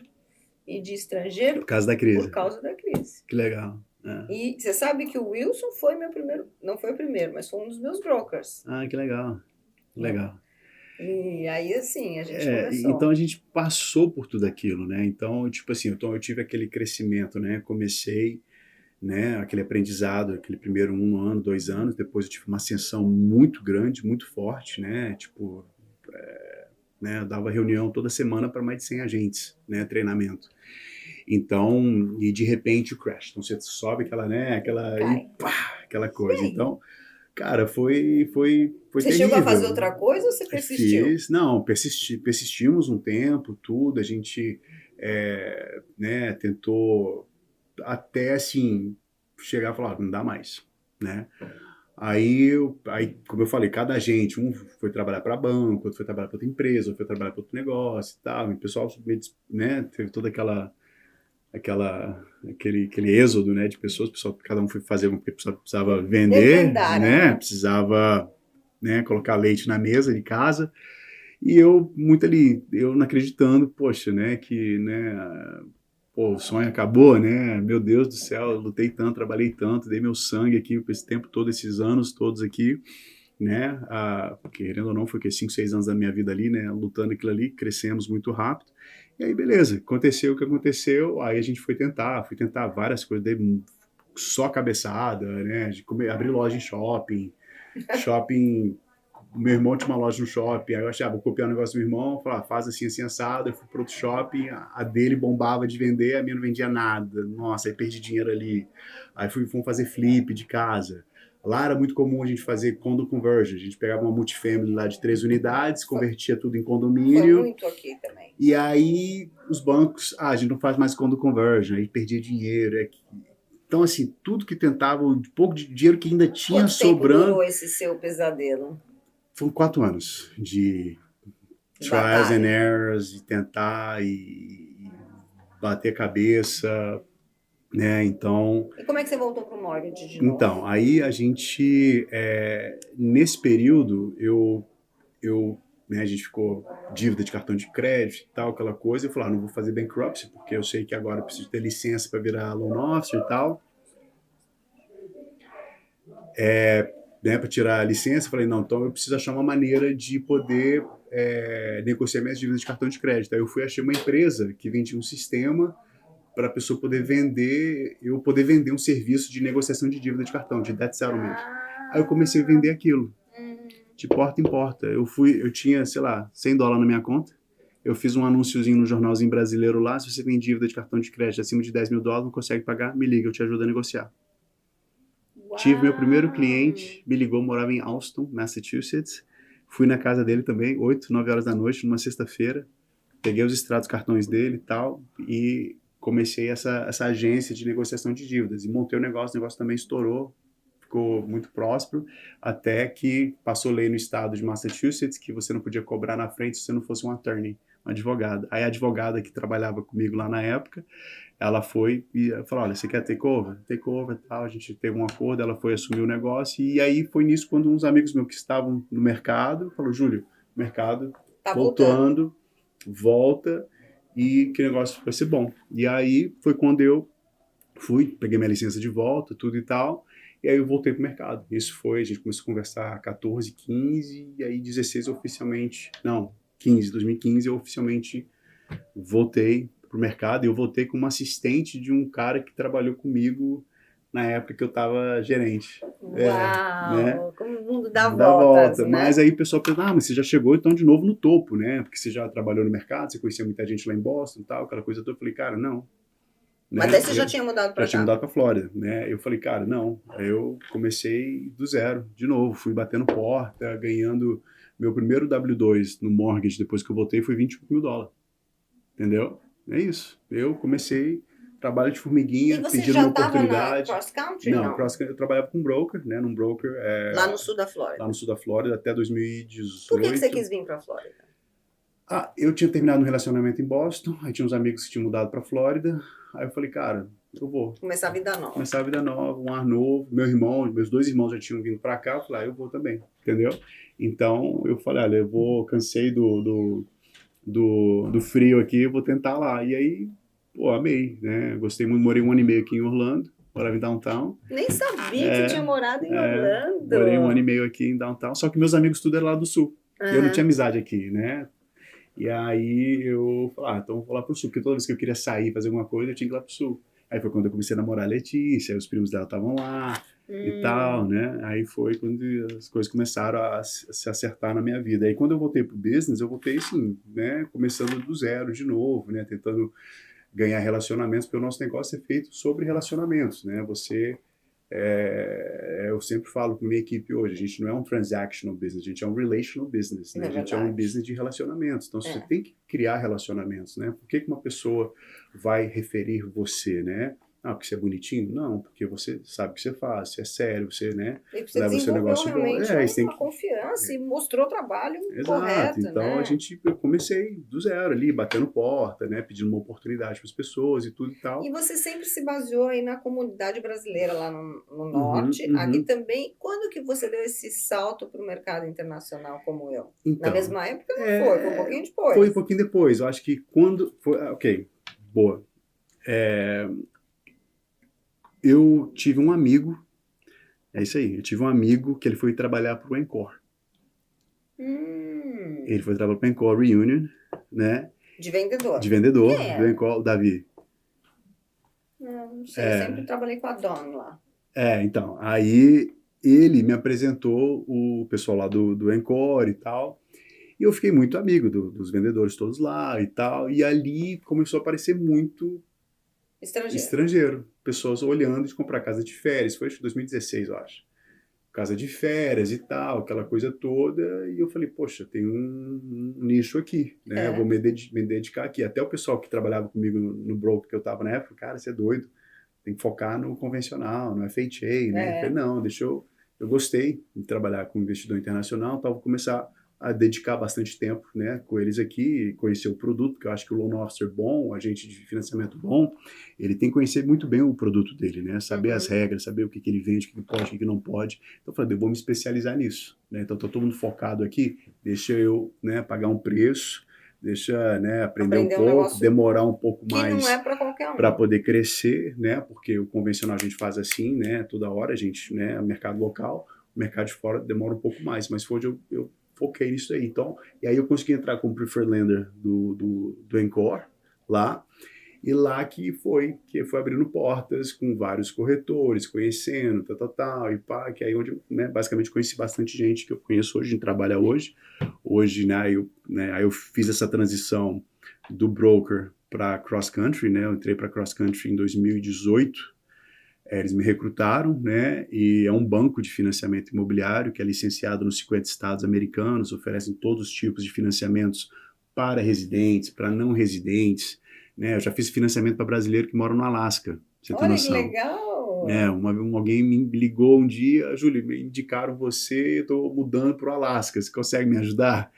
[SPEAKER 1] e de estrangeiro
[SPEAKER 2] por causa da crise.
[SPEAKER 1] por causa da crise.
[SPEAKER 2] Que legal.
[SPEAKER 1] E você sabe que o Wilson foi meu primeiro, não foi o primeiro, mas foi um dos meus brokers.
[SPEAKER 2] Ah, que legal. Legal.
[SPEAKER 1] E aí, assim, a gente começou.
[SPEAKER 2] Então a gente passou por tudo aquilo, né? Então, tipo assim, eu tive aquele crescimento, né? Comecei, né? Aquele aprendizado, aquele primeiro 1 ano, 2 anos, depois eu tive uma ascensão muito grande, muito forte, né? Tipo, né? Eu dava reunião toda semana para mais de 100 agentes, né? Treinamento. Então, e de repente o crash. Então você sobe aquela, né? Aquela coisa.
[SPEAKER 1] Sim.
[SPEAKER 2] Então, cara, foi
[SPEAKER 1] Você
[SPEAKER 2] terrível.
[SPEAKER 1] chegou a fazer outra coisa ou você persistiu?
[SPEAKER 2] Não, persistimos um tempo, tudo, a gente né, tentou até, assim, chegar e falar, não dá mais, né? Aí, como eu falei, cada agente, um foi trabalhar para banco, outro foi trabalhar para outra empresa, outro foi trabalhar para outro negócio e tal, e o pessoal, né, teve toda aquele êxodo, né, de pessoas, pessoal, cada um foi fazer o que precisava vender, né, precisava, né, colocar leite na mesa de casa, e eu muito ali, eu não acreditando, poxa, né, que, né, pô, o sonho acabou, né, meu Deus do céu, eu lutei tanto, trabalhei tanto, dei meu sangue aqui por esse tempo todo, esses anos todos aqui, né, querendo ou não, foi 5, 6 anos da minha vida ali, né, lutando aquilo ali, crescemos muito rápido, e aí beleza, aconteceu o que aconteceu, aí a gente fui tentar várias coisas, dei só cabeçada, né, de abrir loja em shopping, meu irmão tinha uma loja no shopping, aí eu achava, vou copiar o negócio do meu irmão, falar, faz assim, assim, assado, eu fui pro outro shopping, a dele bombava de vender, a minha não vendia nada, nossa, aí perdi dinheiro ali, aí fomos fazer flip de casa, lá era muito comum a gente fazer condo conversion, a gente pegava uma multifamily lá de 3 unidades, convertia tudo em condomínio.
[SPEAKER 1] Foi muito aqui também.
[SPEAKER 2] E aí os bancos, a gente não faz mais condo conversion, aí perdia dinheiro, então, assim, tudo que tentava, um pouco de dinheiro que ainda tinha sobrando.
[SPEAKER 1] Quanto tempo durou esse seu pesadelo?
[SPEAKER 2] Foram 4 anos de trials and errors, de tentar e bater cabeça, né? Então.
[SPEAKER 1] E como é que você voltou para o mortgage de novo?
[SPEAKER 2] Então, aí a gente, nesse período, né, a gente ficou dívida de cartão de crédito e tal, aquela coisa. Eu falei, não vou fazer bankruptcy, porque eu sei que agora eu preciso ter licença para virar loan officer e tal. Né, para tirar a licença, falei, não, então eu preciso achar uma maneira de poder negociar minhas dívidas de cartão de crédito. Aí eu achei uma empresa que vendia um sistema para a pessoa poder vender, eu poder vender um serviço de negociação de dívida de cartão, de debt settlement. Aí eu comecei a vender aquilo, de porta em porta. Eu tinha, sei lá, $100 na minha conta, eu fiz um anúnciozinho no jornalzinho brasileiro lá, se você tem dívida de cartão de crédito acima de $10 mil, não consegue pagar, me liga, eu te ajudo a negociar. Uau. Tive meu primeiro cliente, me ligou, morava em Allston, Massachusetts. Fui na casa dele também, 8, 9 horas da noite, numa sexta-feira. Peguei os extratos cartões dele e tal, e comecei essa agência de negociação de dívidas. E montei o negócio também estourou, ficou muito próspero, até que passou lei no estado de Massachusetts que você não podia cobrar na frente se você não fosse um attorney, um advogado. Aí a advogada que trabalhava comigo lá na época, ela foi e falou, olha, você quer take over? Take over e tal, a gente teve um acordo, ela foi assumir o negócio, e aí foi nisso quando uns amigos meus que estavam no mercado, falou, Júlio, o mercado tá voltando, volta, e que negócio vai ser bom. E aí foi quando eu peguei minha licença de volta, tudo e tal, e aí eu voltei pro mercado. Isso foi, a gente começou a conversar 14, 15, e aí 16 oficialmente, não, 2015 eu oficialmente voltei pro mercado, e eu voltei como assistente de um cara que trabalhou comigo na época que eu estava gerente.
[SPEAKER 1] Uau, né? Como o mundo dá volta. Né?
[SPEAKER 2] Mas aí o pessoal pensa, mas você já chegou então de novo no topo, né? Porque você já trabalhou no mercado, você conhecia muita gente lá em Boston e tal, aquela coisa toda. Eu falei, cara, não.
[SPEAKER 1] Mas daí você já tinha mudado para cá?
[SPEAKER 2] Já tinha mudado para Flórida, né? Eu falei, cara, não. Aí eu comecei do zero, de novo. Fui batendo porta, ganhando meu primeiro W2 no mortgage, depois que eu voltei, foi $25 mil. Entendeu? É isso. Eu comecei trabalho de
[SPEAKER 1] E
[SPEAKER 2] formiguinha,
[SPEAKER 1] você
[SPEAKER 2] pedindo
[SPEAKER 1] já
[SPEAKER 2] uma
[SPEAKER 1] estava na
[SPEAKER 2] oportunidade.
[SPEAKER 1] cross country,
[SPEAKER 2] Não,
[SPEAKER 1] não?
[SPEAKER 2] eu trabalhava com broker, né, num broker
[SPEAKER 1] Lá no sul da
[SPEAKER 2] lá
[SPEAKER 1] Flórida.
[SPEAKER 2] no sul da Flórida até
[SPEAKER 1] Por que você
[SPEAKER 2] 2018.
[SPEAKER 1] quis vir para a Flórida?
[SPEAKER 2] Eu tinha terminado um relacionamento em Boston, aí tinha uns amigos que tinham mudado pra Flórida, aí eu falei, cara, eu vou
[SPEAKER 1] Começar a vida nova.
[SPEAKER 2] começar a vida nova, um ar novo. Meus dois irmãos já tinham vindo pra cá, eu falei, eu vou também, entendeu? Então eu falei, olha, cansei do frio aqui, eu vou tentar lá. E aí, pô, amei, né? Gostei muito, morei 1 ano e meio aqui em Orlando, morava em downtown.
[SPEAKER 1] Nem sabia que você tinha morado em
[SPEAKER 2] Morei 1 ano e
[SPEAKER 1] Orlando.
[SPEAKER 2] meio aqui em downtown, só que meus amigos tudo era lá do sul. E eu não tinha amizade aqui, né? E aí eu falei, então eu vou lá pro sul, porque toda vez que eu queria sair, fazer alguma coisa, eu tinha que ir lá pro sul. Aí foi quando eu comecei a namorar a Letícia, aí os primos dela estavam lá e tal, né? Aí foi quando as coisas começaram a se acertar na minha vida. Aí quando eu voltei pro business, eu voltei assim, né? Começando do zero de novo, né? Tentando ganhar relacionamentos, porque o nosso negócio é feito sobre relacionamentos, né? Eu sempre falo com a minha equipe hoje, a gente não é um transactional business, a gente é um relational business, né?
[SPEAKER 1] É
[SPEAKER 2] A gente é um
[SPEAKER 1] verdade.
[SPEAKER 2] business de relacionamentos. Então, você tem que criar relacionamentos, né? Por que uma pessoa vai referir você, né? Porque você é bonitinho? Não, porque você sabe o que você faz, você é sério, você, né,
[SPEAKER 1] E você
[SPEAKER 2] leva o seu
[SPEAKER 1] desenvolveu
[SPEAKER 2] negócio bom.
[SPEAKER 1] realmente
[SPEAKER 2] Você tem
[SPEAKER 1] uma confiança e mostrou o trabalho
[SPEAKER 2] Exato,
[SPEAKER 1] correto,
[SPEAKER 2] então
[SPEAKER 1] né?
[SPEAKER 2] eu comecei do zero ali, batendo porta, né, pedindo uma oportunidade para as pessoas e tudo e tal.
[SPEAKER 1] E você sempre se baseou aí na comunidade brasileira lá no
[SPEAKER 2] Uhum,
[SPEAKER 1] norte, aqui
[SPEAKER 2] uhum.
[SPEAKER 1] também. Quando que você deu esse salto para o mercado internacional como eu? Na
[SPEAKER 2] Então,
[SPEAKER 1] mesma época não foi um pouquinho
[SPEAKER 2] foi um
[SPEAKER 1] depois.
[SPEAKER 2] pouquinho depois. Eu acho que quando foi, ok, boa. Eu tive um amigo, é isso aí. Eu tive um amigo que ele foi trabalhar para o Encore. Ele foi trabalhar para o Encore Reunion, né,
[SPEAKER 1] De vendedor.
[SPEAKER 2] de vendedor
[SPEAKER 1] Quem
[SPEAKER 2] do
[SPEAKER 1] era?
[SPEAKER 2] Encore, o Davi.
[SPEAKER 1] Não sei, eu sempre trabalhei com a Dawn lá.
[SPEAKER 2] Então, aí ele me apresentou o pessoal lá do Encore e tal. E eu fiquei muito amigo dos vendedores todos lá e tal. E ali começou a aparecer muito
[SPEAKER 1] Estrangeiro.
[SPEAKER 2] estrangeiro. Pessoas olhando de comprar casa de férias. Foi em 2016, eu acho. Casa de férias e tal, aquela coisa toda. E eu falei, poxa, tem um nicho aqui, né? Eu vou me dedicar aqui. Até o pessoal que trabalhava comigo no broker que eu tava na época, cara, você é doido. Tem que focar no convencional, no FHA, né? Eu falei, não, eu gostei de trabalhar com investidor internacional, então vou começar a dedicar bastante tempo, né, com eles aqui, conhecer o produto, porque eu acho que o loan officer bom, o agente de financiamento bom, ele tem que conhecer muito bem o produto dele, né, saber as regras, saber o que ele vende, o que pode, o que não pode. Então eu falei, eu vou me especializar nisso, né? Então tá todo mundo focado aqui, deixa eu, né, pagar um preço, deixa, né, aprender um pouco, demorar um pouco mais,
[SPEAKER 1] que não é para qualquer um,
[SPEAKER 2] para poder crescer, né? Porque o convencional a gente faz assim, né? Toda hora a gente, né? Mercado local, o mercado de fora demora um pouco mais, mas foi onde eu foquei nisso aí. Então, e aí eu consegui entrar como preferred lender do Encore lá. E lá que foi abrindo portas com vários corretores, conhecendo, tal, e pá, que aí onde eu, né, basicamente conheci bastante gente que eu conheço hoje, a gente trabalha hoje. Hoje, aí eu fiz essa transição do broker para cross country, né? Eu entrei para cross country em 2018. Eles me recrutaram, né? E é um banco de financiamento imobiliário que é licenciado nos 50 estados americanos, oferecem todos os tipos de financiamentos para residentes, para não residentes, né? Eu já fiz financiamento para brasileiro que mora no Alasca, você tem noção.
[SPEAKER 1] Olha que legal!
[SPEAKER 2] Alguém me ligou um dia, Júlio, me indicaram você, eu estou mudando para o Alasca, você consegue me ajudar?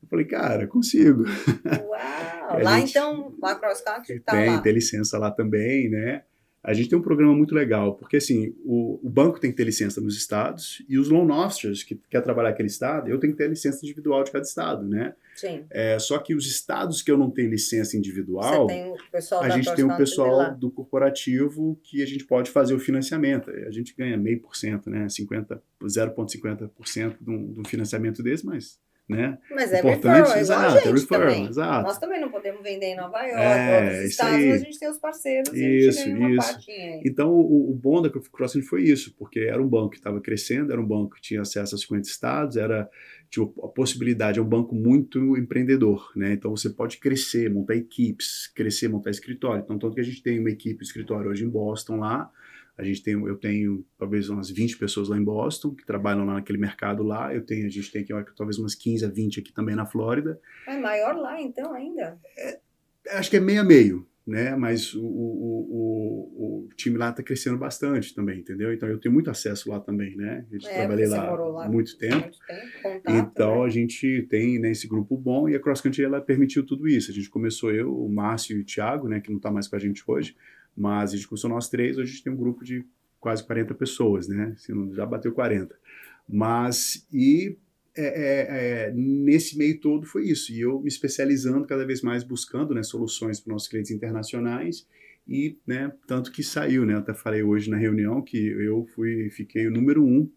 [SPEAKER 2] Eu falei, cara, consigo.
[SPEAKER 1] Uau! Lá então, a cross country está lá.
[SPEAKER 2] Tem licença lá também, né? A gente tem um programa muito legal, porque assim, o banco tem que ter licença nos estados e os loan officers que quer trabalhar aquele estado, eu tenho que ter a licença individual de cada estado, né?
[SPEAKER 1] Sim.
[SPEAKER 2] Só que os estados que eu não tenho licença individual,
[SPEAKER 1] você tem o pessoal
[SPEAKER 2] a gente tem o pessoal do corporativo que a gente pode fazer o financiamento. A gente ganha 0,5%, né? 0,50% de um financiamento desse, mas... né?
[SPEAKER 1] Mas é
[SPEAKER 2] importante,
[SPEAKER 1] referral, igual
[SPEAKER 2] exato,
[SPEAKER 1] a gente também.
[SPEAKER 2] Exato.
[SPEAKER 1] Nós também não podemos vender em Nova York, outros estados, mas a gente tem os parceiros e a gente ganha uma partinha aí.
[SPEAKER 2] Então, o bom da CrossCountry foi isso, porque era um banco que estava crescendo, era um banco que tinha acesso a 50 estados, tinha a possibilidade, é um banco muito empreendedor, né? Então, você pode crescer, montar equipes, montar escritório. Então, tanto que a gente tem uma equipe de escritório hoje em Boston lá, eu tenho talvez umas 20 pessoas lá em Boston que trabalham lá naquele mercado lá. A gente tem aqui talvez umas 15 a 20 aqui também na Flórida.
[SPEAKER 1] É maior lá então ainda?
[SPEAKER 2] Acho que é meio a meio, né? Mas o time lá está crescendo bastante também, entendeu? Então eu tenho muito acesso lá também, né? Eu trabalhei
[SPEAKER 1] Você
[SPEAKER 2] lá
[SPEAKER 1] morou lá
[SPEAKER 2] muito tempo.
[SPEAKER 1] muito tempo, contato,
[SPEAKER 2] Então
[SPEAKER 1] né?
[SPEAKER 2] a gente tem, né, esse grupo bom e a Cross Country ela permitiu tudo isso. A gente começou eu, o Márcio e o Thiago, né, que não está mais com a gente hoje, mas a gente começou nós três. Hoje a gente tem um grupo de quase 40 pessoas, né? Se não, já bateu 40. Mas nesse meio todo foi isso. E eu me especializando cada vez mais, buscando, né, soluções para nossos clientes internacionais. E, né, tanto que saiu, né? Eu até falei hoje na reunião que fiquei o número 1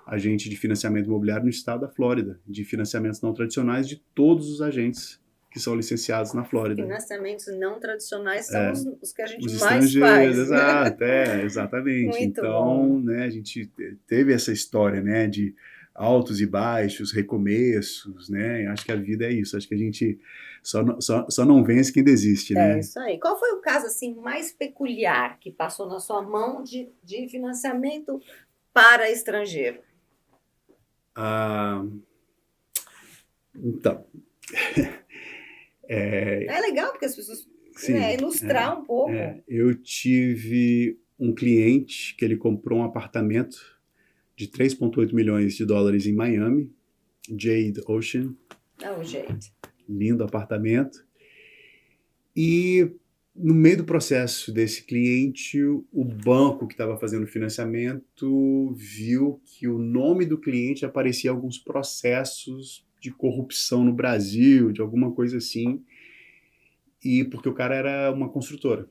[SPEAKER 2] agente de financiamento imobiliário no estado da Flórida, de financiamentos não tradicionais de todos os agentes que são licenciados na Flórida.
[SPEAKER 1] Financiamentos não tradicionais são os que a gente
[SPEAKER 2] Os
[SPEAKER 1] mais
[SPEAKER 2] estrangeiros,
[SPEAKER 1] faz.
[SPEAKER 2] exato, exatamente.
[SPEAKER 1] Muito
[SPEAKER 2] Então,
[SPEAKER 1] bom.
[SPEAKER 2] né, a gente teve essa história, né, de altos e baixos, recomeços, né? Acho que a vida é isso. Acho que a gente só não vence quem desiste,
[SPEAKER 1] É
[SPEAKER 2] né?
[SPEAKER 1] isso aí. Qual foi o caso assim mais peculiar que passou na sua mão de financiamento para estrangeiro?
[SPEAKER 2] Ah, então,
[SPEAKER 1] É legal porque as pessoas, né,
[SPEAKER 2] sim,
[SPEAKER 1] ilustrar um pouco.
[SPEAKER 2] eu tive um cliente que ele comprou um apartamento de 3,8 milhões de dólares em Miami, Jade Ocean,
[SPEAKER 1] É o jeito.
[SPEAKER 2] lindo apartamento. E no meio do processo desse cliente, o banco que estava fazendo o financiamento viu que o nome do cliente aparecia em alguns processos de corrupção no Brasil, de alguma coisa assim, e porque o cara era uma construtora.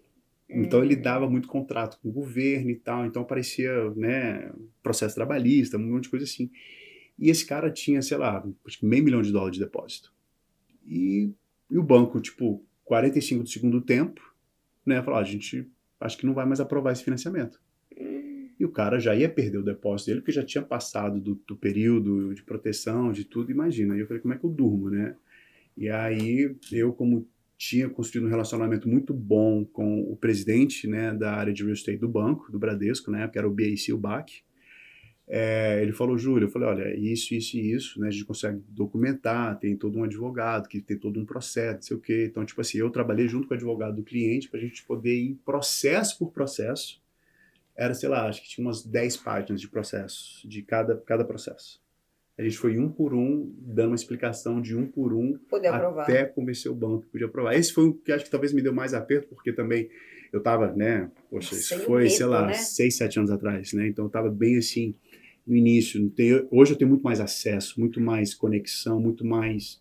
[SPEAKER 2] Então ele dava muito contrato com o governo e tal, então aparecia, né, processo trabalhista, um monte de coisa assim. E esse cara tinha, sei lá, acho que $500 mil de depósito. E o banco, tipo, 45 do segundo tempo, né, falou, a gente acho que não vai mais aprovar esse financiamento. E o cara já ia perder o depósito dele, porque já tinha passado do período de proteção, de tudo, imagina. E eu falei, como é que eu durmo, né? E aí, eu, como tinha construído um relacionamento muito bom com o presidente, né, da área de real estate do banco, do Bradesco, né, que era o BAC, o BAC, ele falou, Júlio, eu falei, olha, isso e isso, né, a gente consegue documentar, tem todo um advogado, que tem todo um processo, não sei o quê. Então, tipo assim, eu trabalhei junto com o advogado do cliente para a gente poder ir processo por processo. Era, sei lá, acho que tinha umas 10 páginas de processo, de cada processo. A gente foi um por um, dando uma explicação de um por um,
[SPEAKER 1] Poder aprovar.
[SPEAKER 2] até convencer o banco que podia aprovar. Esse foi o que acho que talvez me deu mais aperto, porque também eu estava, né, poxa, isso
[SPEAKER 1] Sem
[SPEAKER 2] foi,
[SPEAKER 1] medo,
[SPEAKER 2] sei lá,
[SPEAKER 1] né?
[SPEAKER 2] 6, 7 anos atrás, né, então eu estava bem assim, no início. Hoje eu tenho muito mais acesso, muito mais conexão, muito mais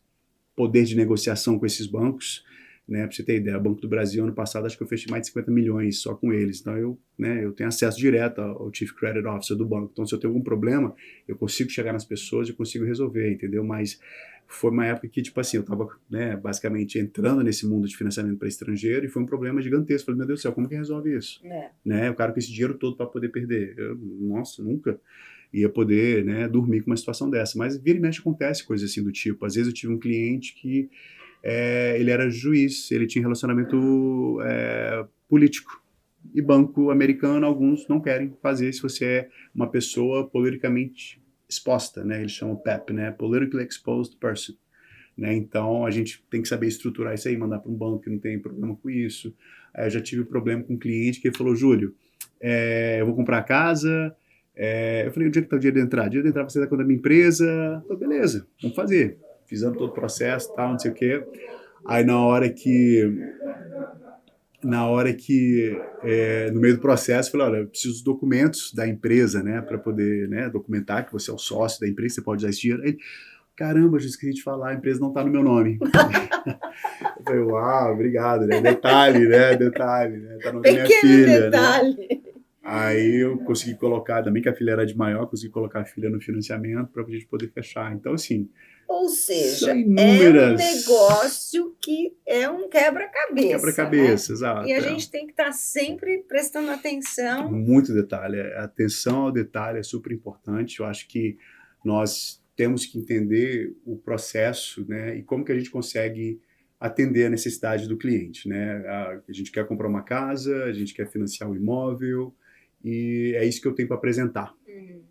[SPEAKER 2] poder de negociação com esses bancos, né? Para você ter ideia, o Banco do Brasil, ano passado, acho que eu fechei mais de 50 milhões só com eles. Então, eu tenho acesso direto ao Chief Credit Officer do banco. Então, se eu tenho algum problema, eu consigo chegar nas pessoas e consigo resolver, entendeu? Mas foi uma época que, tipo assim, eu estava, né, basicamente entrando nesse mundo de financiamento para estrangeiro e foi um problema gigantesco. Falei, meu Deus do céu, como que resolve isso? Né? O cara com esse dinheiro todo para poder perder. Nossa, nunca ia poder, né, dormir com uma situação dessa. Mas vira e mexe acontece coisas assim do tipo. Às vezes eu tive um cliente que ele era juiz, ele tinha relacionamento político. E banco americano, alguns não querem fazer se você é uma pessoa politicamente exposta, né? Eles chamam PEP, né? Politically Exposed Person. Né? Então, a gente tem que saber estruturar isso aí, mandar para um banco que não tem problema com isso. Eu já tive um problema com um cliente que ele falou, Júlio, eu vou comprar a casa. Eu falei, onde é que está o dia de entrar? O dia de entrar você dá conta da minha empresa. Eu falei, beleza, vamos fazer. Fizemos todo o processo, tal, não sei o quê. Aí no meio do processo, eu falei, olha, eu preciso dos documentos da empresa, né, para poder, né, documentar que você é o sócio da empresa, você pode usar esse dinheiro. Aí, caramba, eu esqueci de falar, a empresa não está no meu nome. Eu falei, uau, obrigado, né, detalhe, tá no nome da minha filha,
[SPEAKER 1] detalhe.
[SPEAKER 2] Né? Aí eu consegui colocar, também que a filha era de maior, consegui colocar a filha no financiamento para a gente poder fechar. Então, assim,
[SPEAKER 1] ou seja,
[SPEAKER 2] inúmeras...
[SPEAKER 1] é um negócio que é um quebra-cabeça.
[SPEAKER 2] Quebra-cabeça,
[SPEAKER 1] né?
[SPEAKER 2] Exato.
[SPEAKER 1] E a gente tem que estar sempre prestando atenção.
[SPEAKER 2] Muito detalhe. A atenção ao detalhe é super importante. Eu acho que nós temos que entender o processo, né, e como que a gente consegue atender a necessidade do cliente. Né? A gente quer comprar uma casa, a gente quer financiar um imóvel, e é isso que eu tenho para apresentar.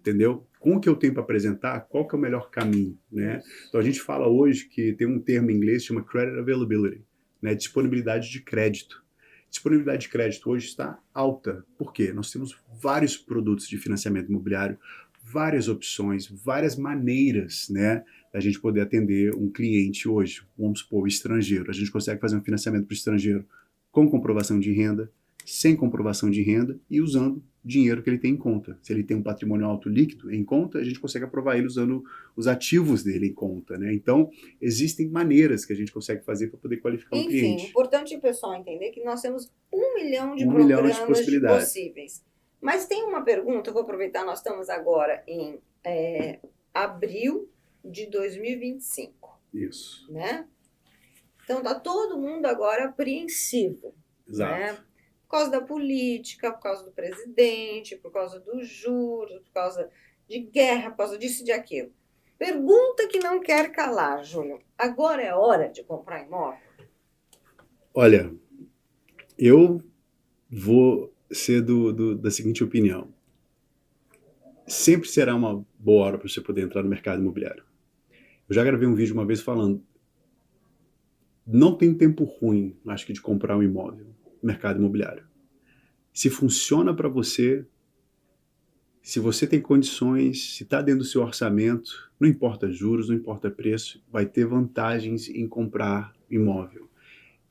[SPEAKER 2] Entendeu? Com o que eu tenho para apresentar, qual que é o melhor caminho, né? Então a gente fala hoje que tem um termo em inglês que chama credit availability, né? Disponibilidade de crédito. Disponibilidade de crédito hoje está alta. Por quê? Nós temos vários produtos de financiamento imobiliário, várias opções, várias maneiras, né, da gente poder atender um cliente hoje. Vamos supor, o estrangeiro. A gente consegue fazer um financiamento para o estrangeiro com comprovação de renda, sem comprovação de renda e usando dinheiro que ele tem em conta. Se ele tem um patrimônio alto líquido em conta, a gente consegue aprovar ele usando os ativos dele em conta, né? Então, existem maneiras que a gente consegue fazer para poder qualificar um cliente.
[SPEAKER 1] Enfim, importante o pessoal entender que nós temos 1 milhão de
[SPEAKER 2] 1 milhão de
[SPEAKER 1] programas
[SPEAKER 2] possibilidades.
[SPEAKER 1] possíveis. Mas tem uma pergunta, eu vou aproveitar, nós estamos agora em abril de 2025,
[SPEAKER 2] Isso.
[SPEAKER 1] né? Então, está todo mundo agora apreensivo.
[SPEAKER 2] Exato.
[SPEAKER 1] Né? Por causa da política, por causa do presidente, por causa dos juros, por causa de guerra, por causa disso e de aquilo. Pergunta que não quer calar, Júlio. Agora é hora de comprar imóvel?
[SPEAKER 2] Olha, eu vou ser da seguinte opinião. Sempre será uma boa hora para você poder entrar no mercado imobiliário. Eu já gravei um vídeo uma vez falando, não tem tempo ruim, acho que, de comprar um imóvel no mercado imobiliário. Se funciona para você, se você tem condições, se está dentro do seu orçamento, não importa juros, não importa preço, vai ter vantagens em comprar imóvel.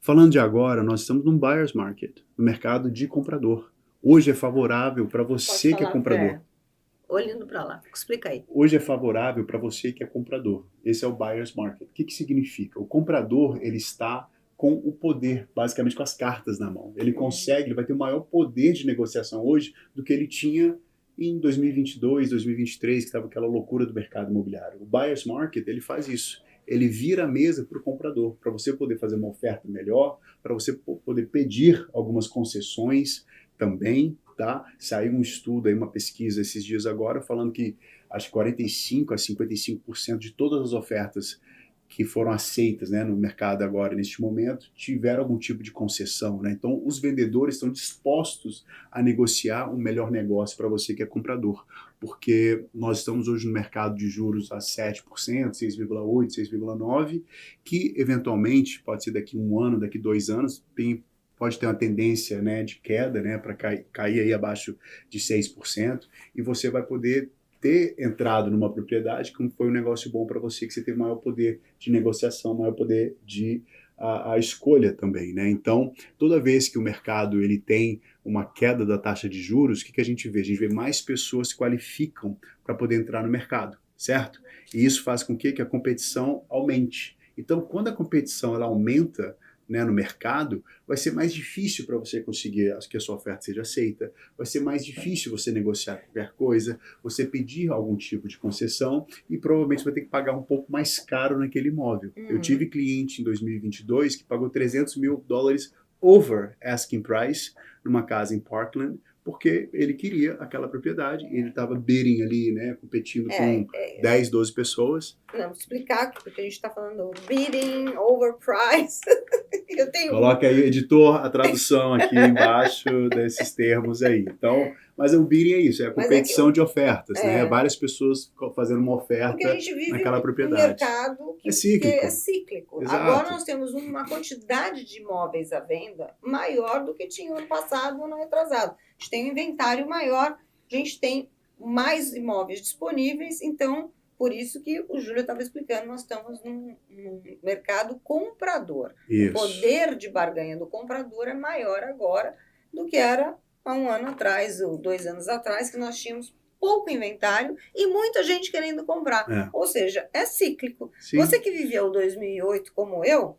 [SPEAKER 2] Falando de agora, nós estamos num buyer's market, no mercado de comprador. Hoje é favorável para você que é comprador.
[SPEAKER 1] Olhando para lá, explica aí.
[SPEAKER 2] Hoje é favorável para você que é comprador. Esse é o buyer's market. O que significa? O comprador, ele está com o poder, basicamente com as cartas na mão. Ele consegue, ele vai ter um maior poder de negociação hoje do que ele tinha em 2022, 2023, que estava aquela loucura do mercado imobiliário. O buyer's market, ele faz isso. Ele vira a mesa para o comprador, para você poder fazer uma oferta melhor, para você poder pedir algumas concessões também, tá? Saiu um estudo aí, uma pesquisa esses dias agora, falando que acho que 45% a 55% de todas as ofertas que foram aceitas, né, no mercado agora, neste momento, tiveram algum tipo de concessão, né? Então, os vendedores estão dispostos a negociar um melhor negócio para você que é comprador, porque nós estamos hoje no mercado de juros a 7%, 6,8%, 6,9%, que eventualmente, pode ser daqui 1 ano, daqui 2 anos, pode ter uma tendência, né, de queda, né, para cair aí abaixo de 6%, e você vai poder ter entrado numa propriedade que foi um negócio bom para você, que você teve maior poder de negociação, maior poder de a escolha também, né? Então, toda vez que o mercado ele tem uma queda da taxa de juros, o que a gente vê? A gente vê mais pessoas se qualificam para poder entrar no mercado, certo? E isso faz com que a competição aumente. Então, quando a competição ela aumenta, né, no mercado, vai ser mais difícil para você conseguir que a sua oferta seja aceita, vai ser mais difícil você negociar qualquer coisa, você pedir algum tipo de concessão e provavelmente vai ter que pagar um pouco mais caro naquele imóvel. Eu tive cliente em 2022 que pagou $300 mil over asking price numa casa em Parkland, porque ele queria aquela propriedade e ele estava bidding ali, né, competindo com 10, 12 pessoas.
[SPEAKER 1] Vamos explicar, porque a gente está falando bidding, overpriced.
[SPEAKER 2] Coloca aí, editor, a tradução aqui embaixo desses termos aí. Então, mas o bidding é isso, é a competição de ofertas, né? Várias pessoas fazendo uma oferta naquela propriedade. Porque a gente vive um mercado que é cíclico.
[SPEAKER 1] Agora nós temos uma quantidade de imóveis à venda maior do que tinha no ano passado ou no ano retrasado. A gente tem um inventário maior, a gente tem mais imóveis disponíveis, então, por isso que o Júlio estava explicando, nós estamos num mercado comprador.
[SPEAKER 2] Isso.
[SPEAKER 1] O poder de barganha do comprador é maior agora do que era há 1 ano atrás, ou 2 anos atrás, que nós tínhamos pouco inventário e muita gente querendo comprar. Ou seja, é cíclico. Sim. Você que viveu 2008 como eu,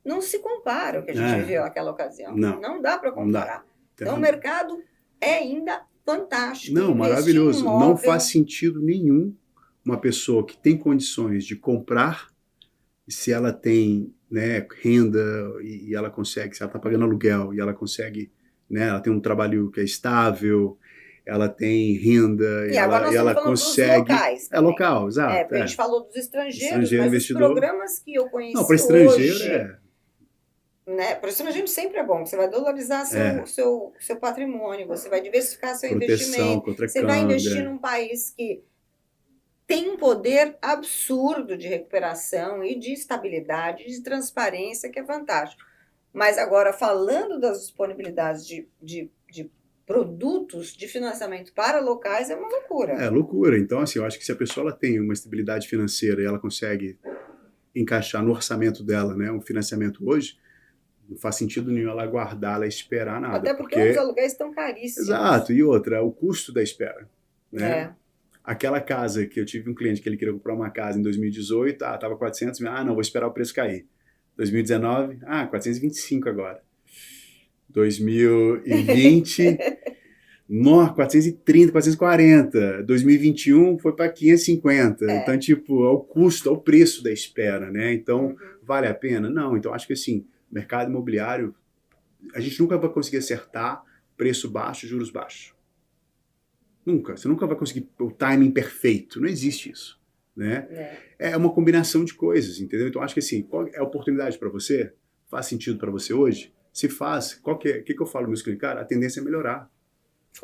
[SPEAKER 1] não se compara o que a gente viveu naquela ocasião. Não dá para comparar. Então, o mercado é ainda fantástico.
[SPEAKER 2] Não, maravilhoso. Não faz sentido nenhum uma pessoa que tem condições de comprar, se ela tem, né, renda e ela consegue, se ela está pagando aluguel e ela consegue, né, ela tem um trabalho que é estável, ela tem renda e ela consegue.
[SPEAKER 1] Locais,
[SPEAKER 2] é local, exato.
[SPEAKER 1] Porque a gente falou dos estrangeiros, mas
[SPEAKER 2] investidor.
[SPEAKER 1] Os programas que eu conheci
[SPEAKER 2] não, para estrangeiro
[SPEAKER 1] hoje, né? Para o estrangeiro sempre é bom, você vai dolarizar seu patrimônio, você vai diversificar seu investimento, você vai investir num país que tem um poder absurdo de recuperação e de estabilidade, de transparência, que é fantástico. Mas agora, falando das disponibilidades de produtos de financiamento para locais, é uma loucura.
[SPEAKER 2] É loucura. Então, assim, eu acho que se a pessoa ela tem uma estabilidade financeira e ela consegue encaixar no orçamento dela, né, um financiamento hoje, não faz sentido nenhum ela guardar, ela esperar nada.
[SPEAKER 1] Até porque os aluguéis estão caríssimos.
[SPEAKER 2] Exato. E outra, o custo da espera. Né?
[SPEAKER 1] É.
[SPEAKER 2] Aquela casa que eu tive um cliente que ele queria comprar uma casa em 2018, estava 400 mil, não, vou esperar o preço cair. 2019, 425 agora. 2020, 430, 440. 2021 foi para 550. Então, tipo, é o custo, é o preço da espera, né? Então, vale a pena? Não. Então, acho que assim, mercado imobiliário, a gente nunca vai conseguir acertar preço baixo, juros baixos. Nunca. Você nunca vai conseguir o timing perfeito. Não existe isso. Né? É uma combinação de coisas, entendeu? Então, acho que assim, qual é a oportunidade para você? Faz sentido para você hoje? Se faz, o que eu falo no meu clientes? Cara, a tendência é melhorar.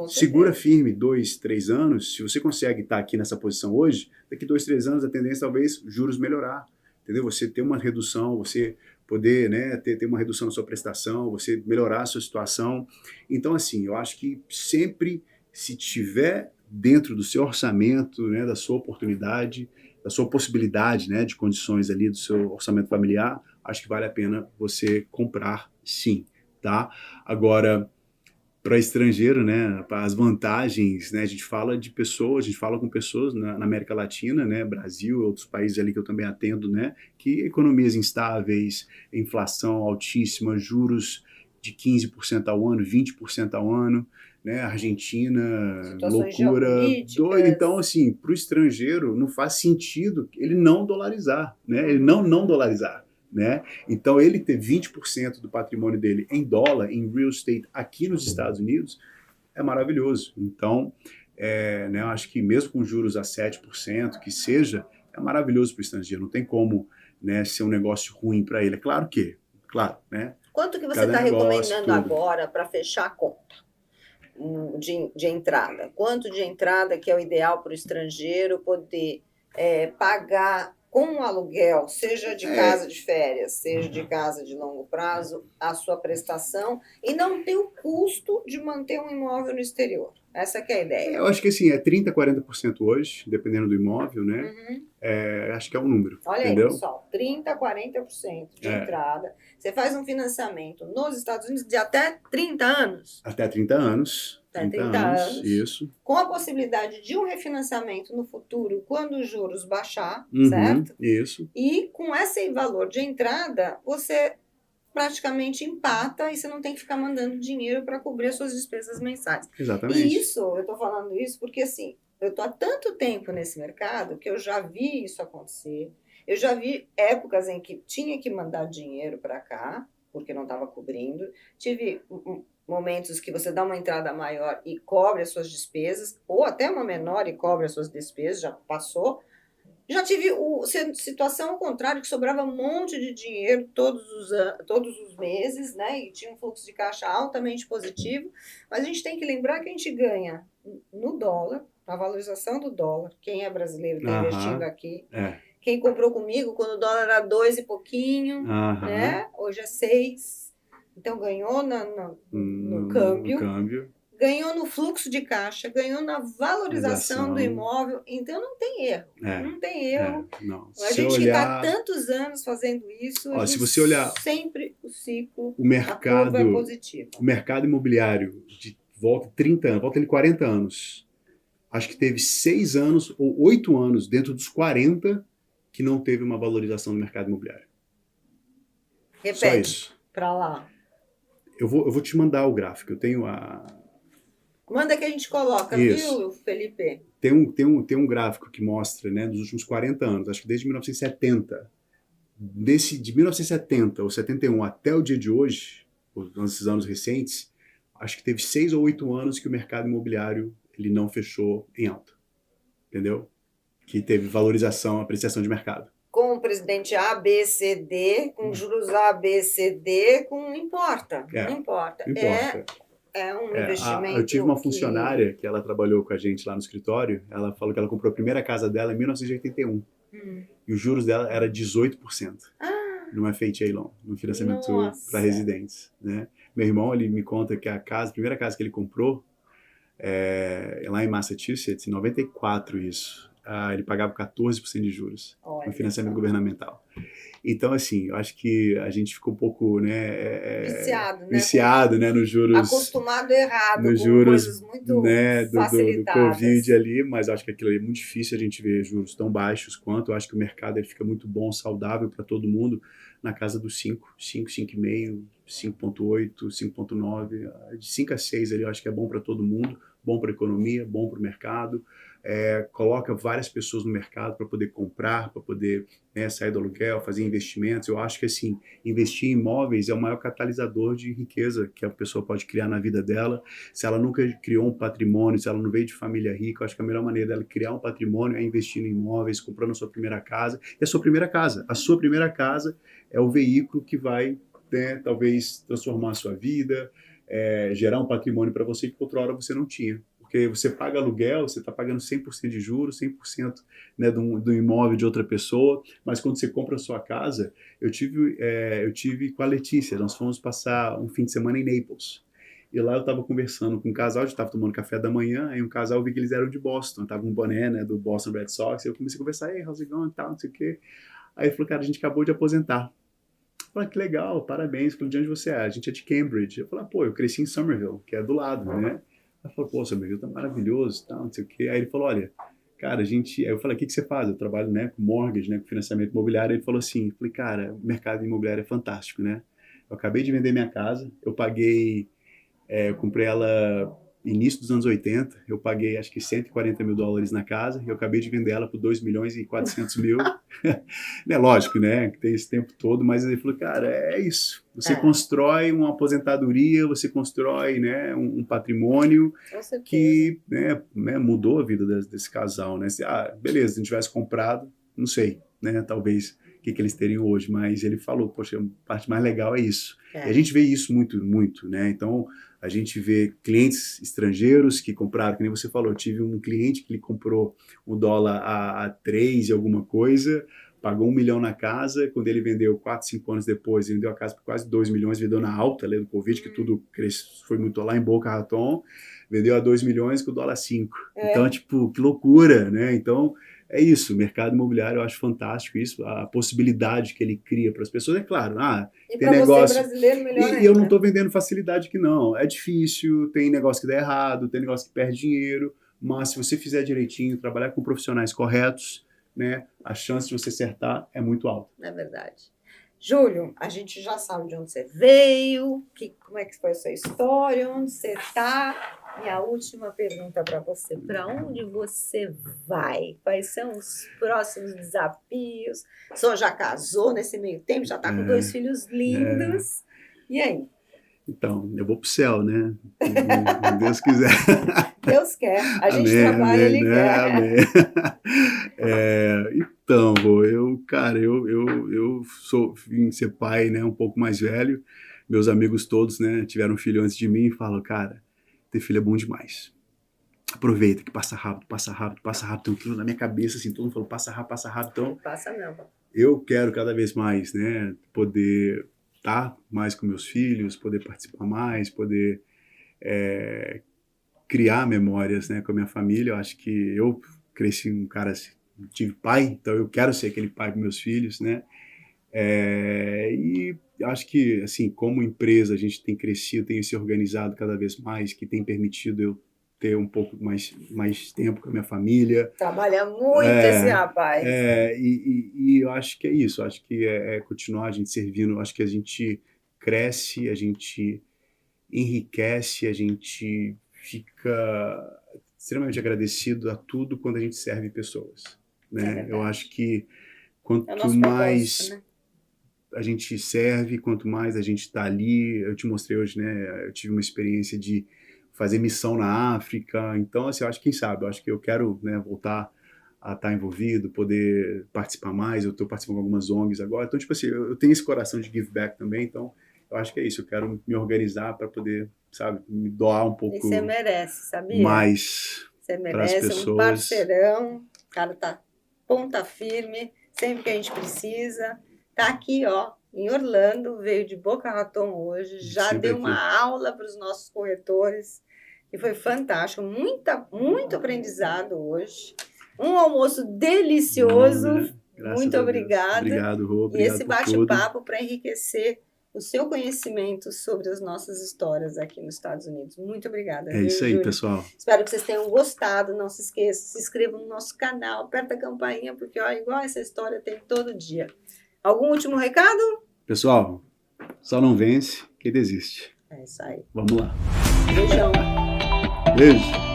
[SPEAKER 2] Segura firme 2, 3 anos. Se você consegue estar aqui nessa posição hoje, daqui 2, 3 anos a tendência talvez juros melhorar. Entendeu? Você ter uma redução, você poder, né, ter uma redução na sua prestação, você melhorar a sua situação. Então, assim, eu acho que sempre, se tiver dentro do seu orçamento, né, da sua oportunidade, da sua possibilidade, né, de condições ali do seu orçamento familiar, acho que vale a pena você comprar, sim, tá? Agora, para estrangeiro, né, para as vantagens, né, a gente fala de pessoas, a gente fala com pessoas na América Latina, né, Brasil, outros países ali que eu também atendo, né, que economias instáveis, inflação altíssima, juros de 15% ao ano, 20% ao ano, né, Argentina,
[SPEAKER 1] situações
[SPEAKER 2] loucura, doido. Então, assim, para o estrangeiro não faz sentido ele não dolarizar, né, ele não dolarizar. Né? Então, ele ter 20% do patrimônio dele em dólar, em real estate, aqui nos Estados Unidos, é maravilhoso. Então, né, eu acho que mesmo com juros a 7%, que seja, é maravilhoso para o estrangeiro. Não tem como, né, ser um negócio ruim para ele. É claro, né?
[SPEAKER 1] Quanto que você está recomendando agora para fechar a conta de entrada? Quanto de entrada que é o ideal para o estrangeiro poder pagar com um aluguel, seja de casa de férias, seja de casa de longo prazo, a sua prestação e não ter o custo de manter um imóvel no exterior? Essa que é a ideia.
[SPEAKER 2] Eu acho que assim, 30%, 40% hoje, dependendo do imóvel, né? Acho que é um número.
[SPEAKER 1] Olha
[SPEAKER 2] entendeu?
[SPEAKER 1] Aí, pessoal, 30%, 40% de entrada. Você faz um financiamento nos Estados Unidos de até 30 anos.
[SPEAKER 2] Até 30 anos.
[SPEAKER 1] Até 30 anos.
[SPEAKER 2] Isso.
[SPEAKER 1] Com a possibilidade de um refinanciamento no futuro, quando os juros baixar, certo?
[SPEAKER 2] Isso.
[SPEAKER 1] E com esse valor de entrada, você praticamente empata e você não tem que ficar mandando dinheiro para cobrir as suas despesas mensais.
[SPEAKER 2] Exatamente.
[SPEAKER 1] E isso, eu estou falando isso porque, assim, eu estou há tanto tempo nesse mercado que eu já vi isso acontecer. Eu já vi épocas em que tinha que mandar dinheiro para cá, porque não estava cobrindo. Tive momentos que você dá uma entrada maior e cobre as suas despesas, ou até uma menor e cobre as suas despesas, já passou. Já tive situação ao contrário, que sobrava um monte de dinheiro todos os meses, né? E tinha um fluxo de caixa altamente positivo. Mas a gente tem que lembrar que a gente ganha no dólar, a valorização do dólar. Quem é brasileiro está investindo aqui. Quem comprou comigo quando o dólar era 2 e pouquinho, né? Hoje é 6. Então ganhou no câmbio. Ganhou no fluxo de caixa, ganhou na valorização do imóvel, então não tem erro. Não tem erro. A gente está tantos anos fazendo isso,
[SPEAKER 2] se você olhar
[SPEAKER 1] sempre o ciclo,
[SPEAKER 2] a curva
[SPEAKER 1] é positiva.
[SPEAKER 2] O mercado imobiliário de volta 30 anos, volta de 40 anos, acho que teve 6 anos ou 8 anos dentro dos 40 que não teve uma valorização do mercado imobiliário.
[SPEAKER 1] Repete para lá.
[SPEAKER 2] Eu vou te mandar o gráfico, eu tenho
[SPEAKER 1] Manda que a gente coloca, viu, Felipe?
[SPEAKER 2] Tem um gráfico que mostra, né, dos últimos 40 anos, acho que desde 1970. De 1970 ou 71 até o dia de hoje, nesses anos recentes, acho que teve 6 ou 8 anos que o mercado imobiliário ele não fechou em alta. Entendeu? Que teve valorização, apreciação de mercado.
[SPEAKER 1] Com o presidente A, B, C, D, com juros A, B, C, D, não importa. Não importa. É um investimento.
[SPEAKER 2] Eu tive uma funcionária que ela trabalhou com a gente lá no escritório. Ela falou que ela comprou a primeira casa dela em 1981. E os juros dela era 18%. no FHA Loan, no financiamento para
[SPEAKER 1] Nossa.
[SPEAKER 2] residentes, né? Meu irmão, ele me conta que a primeira casa que ele comprou, lá em Massachusetts, em 94 isso, ele pagava 14% de juros no financiamento governamental. Então, assim, eu acho que a gente ficou um pouco, né, viciado, né, nos juros,
[SPEAKER 1] acostumado errado,
[SPEAKER 2] nos
[SPEAKER 1] com
[SPEAKER 2] juros,
[SPEAKER 1] coisas muito
[SPEAKER 2] né, do
[SPEAKER 1] facilitadas.
[SPEAKER 2] Covid ali, mas acho que aquilo é muito difícil a gente ver juros tão baixos quanto. Eu acho que o mercado ele fica muito bom, saudável para todo mundo, na casa dos 5,5, 5,8, 5,9, de 5 a 6 ali, eu acho que é bom para todo mundo, bom para a economia, bom para o mercado. Coloca várias pessoas no mercado para poder comprar, para poder, né, sair do aluguel, fazer investimentos. Eu acho que, assim, investir em imóveis é o maior catalisador de riqueza que a pessoa pode criar na vida dela. Se ela nunca criou um patrimônio, se ela não veio de família rica, eu acho que a melhor maneira dela criar um patrimônio é investindo em imóveis, comprando a sua primeira casa. E a sua primeira casa é o veículo que vai, né, talvez transformar a sua vida, gerar um patrimônio para você que outra hora você não tinha. Porque você paga aluguel, você está pagando 100% de juros, 100%, né, do imóvel de outra pessoa, mas quando você compra a sua casa, eu tive com a Letícia, nós fomos passar um fim de semana em Naples. E lá eu estava conversando com um casal, a gente estava tomando café da manhã, aí um casal, eu vi que eles eram de Boston, estava um boné, né, do Boston Red Sox, e eu comecei a conversar, hey, how's it going, tal, não sei o quê. Aí ele falou, cara, a gente acabou de aposentar. Eu falei, que legal, parabéns. Eu falei, de onde você é? A gente é de Cambridge. Eu falei, pô, eu cresci em Somerville, que é do lado, né? Ela falou, pô, Somerville tá maravilhoso, tal, não sei o quê. Aí ele falou, olha, cara, aí eu falei, o que você faz? Eu trabalho, né, com mortgage, né, com financiamento imobiliário. Ele falou assim, eu falei, cara, o mercado imobiliário é fantástico, né? Eu acabei de vender minha casa, eu comprei ela início dos anos 80, eu paguei acho que $140 mil na casa, e eu acabei de vender ela por 2.400.000. É lógico, né, que tem esse tempo todo, mas ele falou, cara, é isso. Você constrói uma aposentadoria, você constrói, né, um patrimônio que, né, mudou a vida desse casal, né? Beleza, se a gente tivesse comprado, não sei, né, talvez o que eles teriam hoje, mas ele falou, poxa, a parte mais legal é isso. E a gente vê isso muito, muito, né? Então, a gente vê clientes estrangeiros que compraram, que nem você falou, eu tive um cliente que ele comprou o dólar a 3 e alguma coisa, pagou 1 milhão na casa, quando ele vendeu 4, 5 anos depois, ele vendeu a casa por quase 2 milhões, vendeu na alta, do Covid, que tudo foi muito lá em Boca Raton, vendeu a 2 milhões com o dólar 5. Então, tipo, que loucura, né? Então, é isso, o mercado imobiliário eu acho fantástico isso, a possibilidade que ele cria para as pessoas, é claro, tem negócio...
[SPEAKER 1] Você brasileiro, melhor
[SPEAKER 2] e eu não estou vendendo facilidade que não, é difícil, tem negócio que dá errado, tem negócio que perde dinheiro, mas se você fizer direitinho, trabalhar com profissionais corretos, né, a chance de você acertar é muito alta.
[SPEAKER 1] É verdade. Júlio, a gente já sabe de onde você veio, como é que foi a sua história, onde você está. E a última pergunta para você, para onde você vai? Quais são os próximos desafios? O senhor já casou nesse meio tempo, já está com 2 filhos lindos. E aí?
[SPEAKER 2] Então, eu vou para o céu, né? Se Deus quiser.
[SPEAKER 1] Deus quer, a gente trabalha, ele quer.
[SPEAKER 2] Amém. Então, eu vim ser pai, né, um pouco mais velho. Meus amigos todos, né, tiveram filho antes de mim e falam, cara, ter filho é bom demais. Aproveita que passa rápido, passa rápido, passa rápido. Tem aquilo na minha cabeça, assim, todo mundo falou, passa rápido, passa rápido. Então,
[SPEAKER 1] não passa não.
[SPEAKER 2] Eu quero cada vez mais, né, poder estar mais com meus filhos, poder participar mais, poder criar memórias, né, com a minha família. Eu acho que eu cresci um cara, tive pai, então eu quero ser aquele pai para meus filhos, né? E acho que, assim, como empresa, a gente tem crescido, tem se organizado cada vez mais, que tem permitido eu ter um pouco mais tempo com a minha família.
[SPEAKER 1] Trabalha muito esse rapaz.
[SPEAKER 2] E eu acho que é isso, eu acho que é continuar a gente servindo, eu acho que a gente cresce, a gente enriquece, a gente fica extremamente agradecido a tudo quando a gente serve pessoas, né? Eu acho que quanto mais a gente serve, quanto mais a gente está ali, eu te mostrei hoje, né? Eu tive uma experiência de fazer missão na África, então, assim, eu acho que, quem sabe, eu acho que eu quero, né, voltar a estar envolvido, poder participar mais, eu estou participando de algumas ONGs agora, então, tipo assim, eu tenho esse coração de give back também, então, eu acho que é isso, eu quero me organizar para poder, sabe, me doar um pouco.
[SPEAKER 1] E você merece, sabia?
[SPEAKER 2] Mais para as pessoas.
[SPEAKER 1] Um parceirão, o cara tá ponta firme, sempre que a gente precisa, tá aqui, ó, em Orlando, veio de Boca Raton hoje, já
[SPEAKER 2] Sempre
[SPEAKER 1] deu
[SPEAKER 2] aqui.
[SPEAKER 1] uma aula para os nossos corretores, e foi fantástico, muito aprendizado hoje. Um almoço delicioso,
[SPEAKER 2] Bom, né? Graças
[SPEAKER 1] muito
[SPEAKER 2] a Deus.
[SPEAKER 1] obrigada.
[SPEAKER 2] Obrigado, Rô.
[SPEAKER 1] E
[SPEAKER 2] Obrigado
[SPEAKER 1] esse
[SPEAKER 2] por tudo.
[SPEAKER 1] bate-papo para enriquecer o seu conhecimento sobre as nossas histórias aqui nos Estados Unidos. Muito obrigada.
[SPEAKER 2] É isso aí,
[SPEAKER 1] Júlio?
[SPEAKER 2] pessoal.
[SPEAKER 1] Espero que vocês tenham gostado. Não se esqueça, se inscrevam no nosso canal, aperta a campainha, porque ó, igual essa história tem todo dia. Algum último recado?
[SPEAKER 2] Pessoal, só não vence quem desiste.
[SPEAKER 1] É isso aí.
[SPEAKER 2] Vamos lá.
[SPEAKER 1] Beijão.
[SPEAKER 2] Beijo.